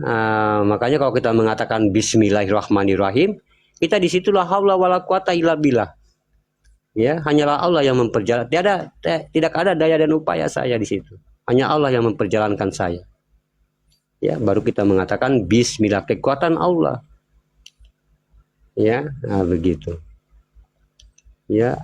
Makanya kalau kita mengatakan Bismillahirrahmanirrahim, kita disitulah haula wala quwata illa billah. Ya, hanyalah Allah yang memperjalan. Tidak ada daya dan upaya saya di situ. Hanya Allah yang memperjalankan saya. Ya, baru kita mengatakan Bismillah, kekuatan Allah. Ya, begitu. Ya.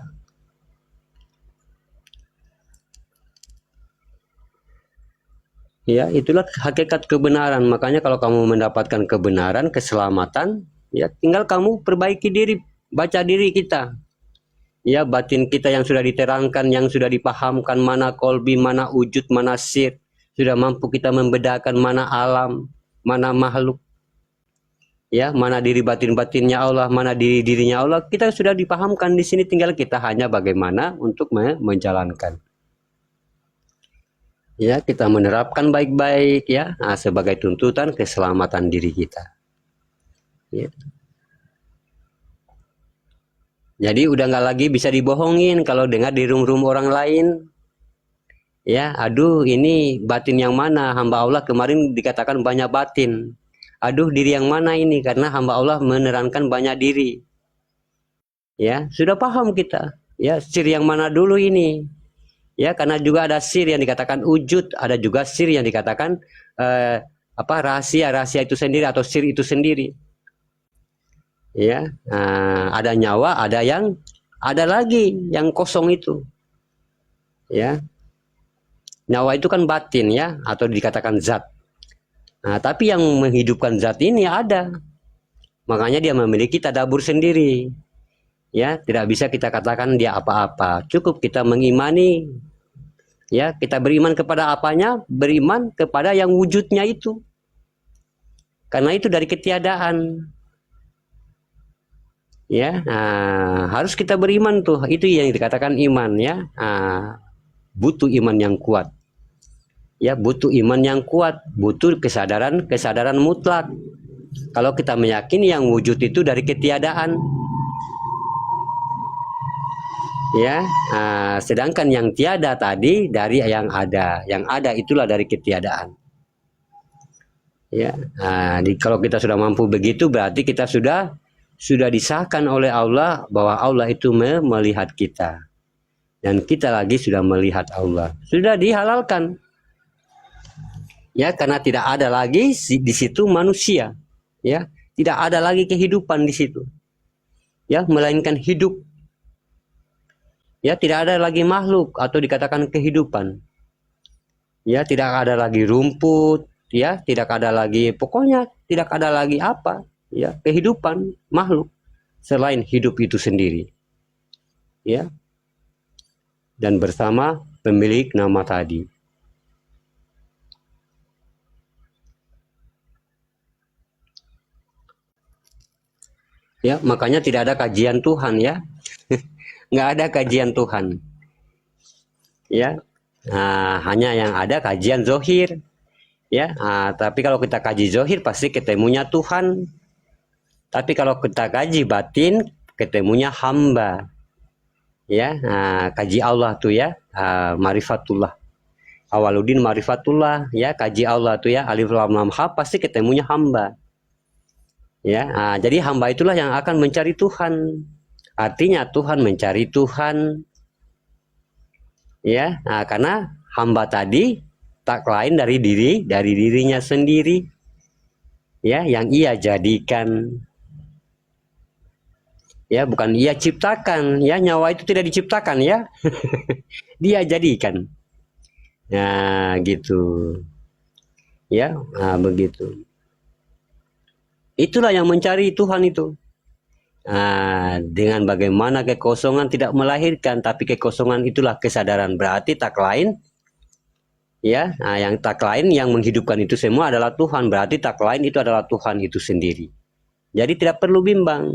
Ya, itulah hakikat kebenaran. Makanya kalau kamu mendapatkan kebenaran, keselamatan, ya, tinggal kamu perbaiki diri, baca diri kita. Ya, batin kita yang sudah diterangkan, yang sudah dipahamkan, mana kolbi, mana wujud, mana sir. Sudah mampu kita membedakan mana alam, mana makhluk. Ya, mana diri batin-batinnya Allah, mana diri-dirinya Allah. Kita sudah dipahamkan di sini, tinggal kita hanya bagaimana untuk menjalankan. Ya, kita menerapkan baik-baik, ya, sebagai tuntutan keselamatan diri kita. Ya. Jadi udah nggak lagi bisa dibohongin kalau dengar di room-room orang lain. Ya, aduh, ini batin yang mana? Hamba Allah kemarin dikatakan banyak batin. Aduh, diri yang mana ini? Karena hamba Allah menerangkan banyak diri. Ya, sudah paham kita. Ya, sir yang mana dulu ini? Ya, karena juga ada sir yang dikatakan wujud, ada juga sir yang dikatakan rahasia itu sendiri atau sir itu sendiri. Ya, ada nyawa, ada lagi yang kosong itu. Ya, nyawa itu kan batin, ya, atau dikatakan zat. Tapi yang menghidupkan zat ini ada, makanya dia memiliki tadabur sendiri. Ya, tidak bisa kita katakan dia apa-apa. Cukup kita mengimani. Ya, kita beriman kepada apanya? Beriman kepada yang wujudnya itu. Karena itu dari ketiadaan. Ya, harus kita beriman tuh. Itu yang dikatakan iman, ya. Butuh iman yang kuat. Ya, butuh iman yang kuat, butuh kesadaran mutlak. Kalau kita meyakini yang wujud itu dari ketiadaan. Ya, sedangkan yang tiada tadi dari yang ada itulah dari ketiadaan. Ya, kalau kita sudah mampu begitu, berarti kita sudah disahkan oleh Allah bahwa Allah itu melihat kita, dan kita lagi sudah melihat Allah, sudah dihalalkan. Ya, karena tidak ada lagi di situ manusia, ya, tidak ada lagi kehidupan di situ, ya, melainkan hidup. Ya, tidak ada lagi makhluk atau dikatakan kehidupan. Ya, tidak ada lagi rumput, ya, tidak ada lagi, pokoknya tidak ada lagi apa, ya, kehidupan makhluk selain hidup itu sendiri. Ya. Dan bersama pemilik nama tadi. Ya, makanya tidak ada kajian Tuhan ya. Nggak ada kajian Tuhan. Ya, hanya yang ada kajian zohir. Ya, tapi kalau kita kaji zohir pasti ketemunya Tuhan. Tapi kalau kita kaji batin, ketemunya hamba. Ya, kaji Allah tuh ya, marifatullah. Awaluddin marifatullah, ya, kaji Allah tuh ya, alif lam lam ha, pasti ketemunya hamba. Ya, jadi hamba itulah yang akan mencari Tuhan. Artinya Tuhan mencari Tuhan. Ya, karena hamba tadi tak lain dari dirinya sendiri. Ya, yang ia jadikan. Ya, bukan ia ciptakan. Ya, nyawa itu tidak diciptakan ya. Dia jadikan. Nah, gitu. Ya, begitu. Itulah yang mencari Tuhan itu. Dengan bagaimana kekosongan tidak melahirkan, tapi kekosongan itulah kesadaran. Berarti tak lain, ya, yang tak lain yang menghidupkan itu semua adalah Tuhan. Berarti tak lain itu adalah Tuhan itu sendiri. Jadi tidak perlu bimbang.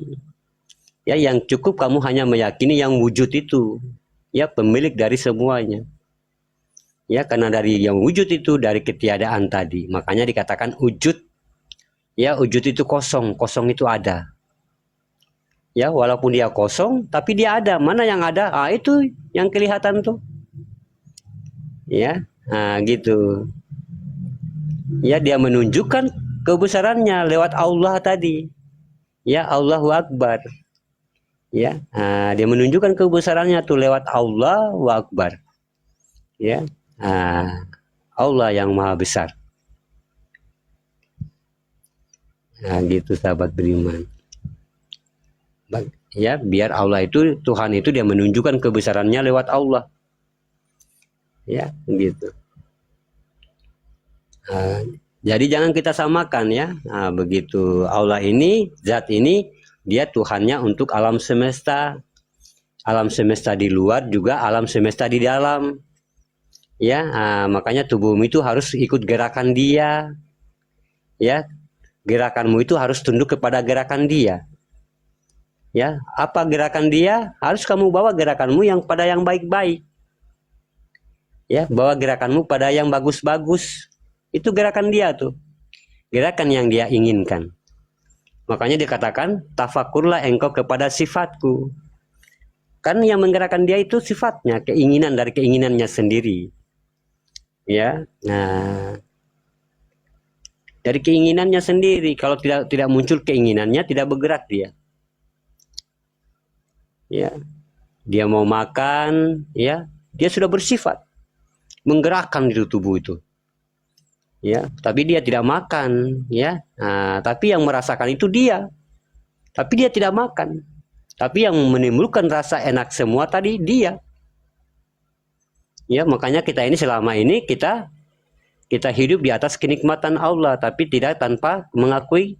Ya, yang cukup kamu hanya meyakini yang wujud itu, ya, pemilik dari semuanya. Ya, karena dari yang wujud itu dari ketiadaan tadi, makanya dikatakan wujud. Ya, wujud itu kosong, kosong itu ada. Ya, walaupun dia kosong, tapi dia ada. Mana yang ada? Itu yang kelihatan tuh. Ya, gitu. Ya, dia menunjukkan kebesarannya lewat Allah tadi. Ya, Allahu Akbar. Ya, dia menunjukkan kebesarannya tuh lewat Allahu Akbar. Ya, Allah yang maha besar. Gitu sahabat beriman. Ya, biar Allah itu, Tuhan itu dia menunjukkan kebesarannya lewat Allah. Ya, gitu. Jadi jangan kita samakan ya. Begitu Allah ini, zat ini, dia Tuhannya untuk alam semesta. Alam semesta di luar juga alam semesta di dalam. Ya, makanya tubuhmu itu harus ikut gerakan dia. Ya, gerakanmu itu harus tunduk kepada gerakan dia. Ya, apa gerakan dia? Harus kamu bawa gerakanmu yang pada yang baik-baik. Ya, bawa gerakanmu pada yang bagus-bagus. Itu gerakan dia tuh. Gerakan yang dia inginkan. Makanya dikatakan, tafakurlah engkau kepada sifatku. Kan yang menggerakkan dia itu sifatnya, keinginan dari keinginannya sendiri. Ya, dari keinginannya sendiri. Kalau tidak muncul keinginannya, tidak bergerak dia. Ya, dia mau makan, ya, dia sudah bersifat menggerakkan itu tubuh itu. Ya, tapi dia tidak makan, ya. Tapi yang merasakan itu dia. Tapi dia tidak makan. Tapi yang menimbulkan rasa enak semua tadi dia. Ya, makanya kita ini selama ini kita hidup di atas kenikmatan Allah, tapi tidak tanpa mengakui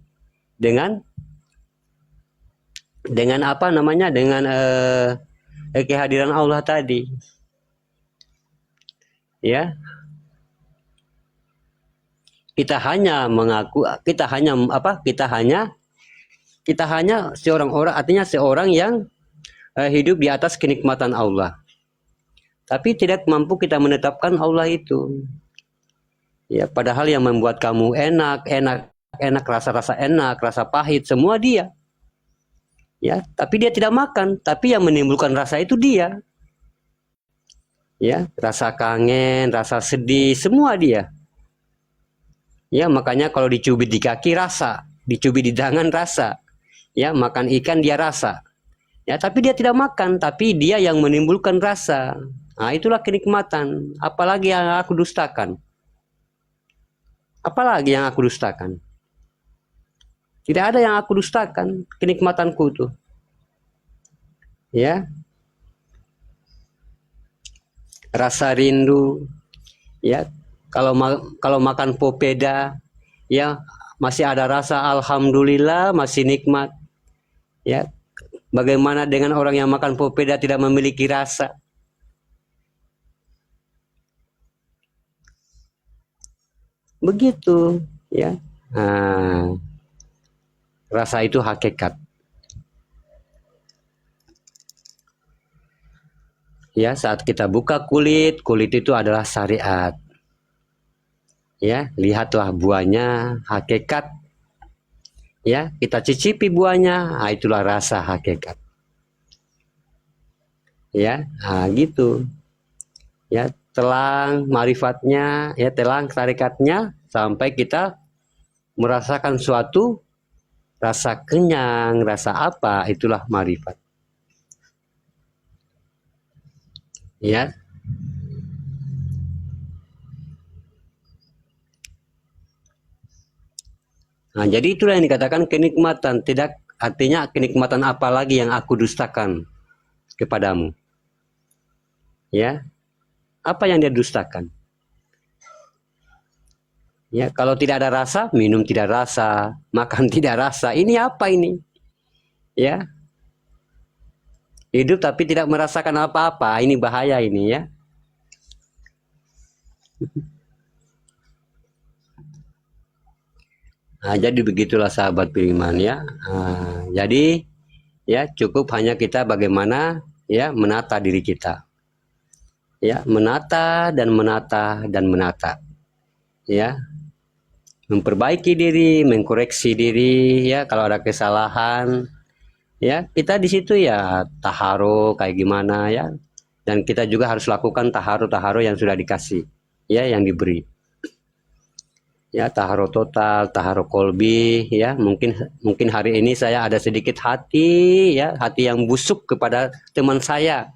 dengan apa namanya, dengan kehadiran Allah tadi. Ya, kita hanya mengaku, kita hanya seorang orang, artinya seorang yang hidup di atas kenikmatan Allah. Tapi tidak mampu kita menetapkan Allah itu. Ya, padahal yang membuat kamu enak, rasa-rasa enak, rasa pahit, semua dia. Ya, tapi dia tidak makan, tapi yang menimbulkan rasa itu dia. Ya, rasa kangen, rasa sedih, semua dia. Ya, makanya kalau dicubit di kaki rasa, dicubit di tangan rasa. Ya, makan ikan dia rasa. Ya, tapi dia tidak makan, tapi dia yang menimbulkan rasa. Itulah kenikmatan. Apalagi yang aku dustakan? Apalagi yang aku dustakan? Tidak ada yang aku dustakan kenikmatanku itu. Ya. Rasa rindu. Ya. Kalau makan popeda, ya, masih ada rasa alhamdulillah, masih nikmat. Ya. Bagaimana dengan orang yang makan popeda tidak memiliki rasa? Begitu, ya. Rasa itu hakikat. Ya, saat kita buka kulit, kulit itu adalah syariat. Ya, lihatlah buahnya, hakikat. Ya, kita cicipi buahnya, itulah rasa hakikat. Ya, gitu. Ya, telang marifatnya, ya telang syariatnya sampai kita merasakan suatu rasa kenyang, rasa apa, itulah marifat. Ya. Nah, jadi itulah yang dikatakan kenikmatan. Tidak artinya kenikmatan apa lagi yang aku dustakan kepadamu. Ya. Apa yang dia dustakan? Ya, kalau tidak ada rasa, minum tidak rasa, makan tidak rasa. Ini apa ini? Ya. Hidup tapi tidak merasakan apa-apa. Ini bahaya ini ya. Nah, jadi begitulah sahabat beriman ya. Nah, jadi ya cukup hanya kita bagaimana ya menata diri kita. Ya, menata dan menata dan menata. Ya. Memperbaiki diri, mengkoreksi diri ya kalau ada kesalahan. Ya, kita di situ ya taharo kayak gimana ya. Dan kita juga harus lakukan taharo yang sudah dikasih, ya yang diberi. Ya, taharo total, taharo kolbi ya. Mungkin hari ini saya ada sedikit hati ya, hati yang busuk kepada teman saya.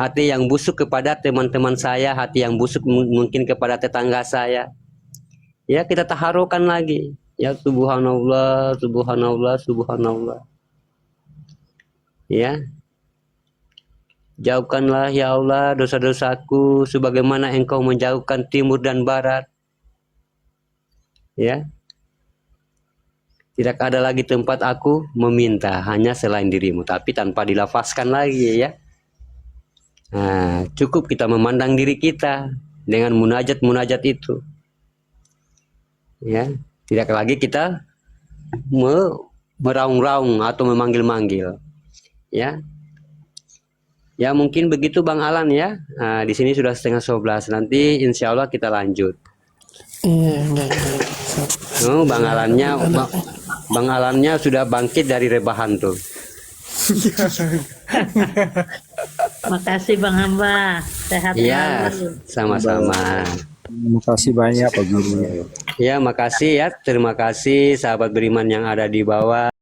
Hati yang busuk kepada teman-teman saya, hati yang busuk mungkin kepada tetangga saya. Ya, kita taharokan lagi. Ya, subhanallah, subhanallah, subhanallah. Ya. Jauhkanlah ya Allah dosa-dosaku sebagaimana Engkau menjauhkan timur dan barat. Ya. Tidak ada lagi tempat aku meminta hanya selain dirimu, tapi tanpa dilafazkan lagi ya. Nah, cukup kita memandang diri kita dengan munajat-munajat itu. Ya, tidak lagi kita meraung-raung atau memanggil-manggil. Ya. Ya mungkin begitu Bang Alan ya. Nah, di sini sudah 10:30. Nanti insya Allah kita lanjut. Iya, enggak. Oh, Bang Alannya sudah bangkit dari rebahan tuh. Makasih Bang Hamba. Sehat Iya, selalu. sama-sama. Terima kasih banyak Pak Guru. Ya, makasih ya. Terima kasih sahabat beriman yang ada di bawah.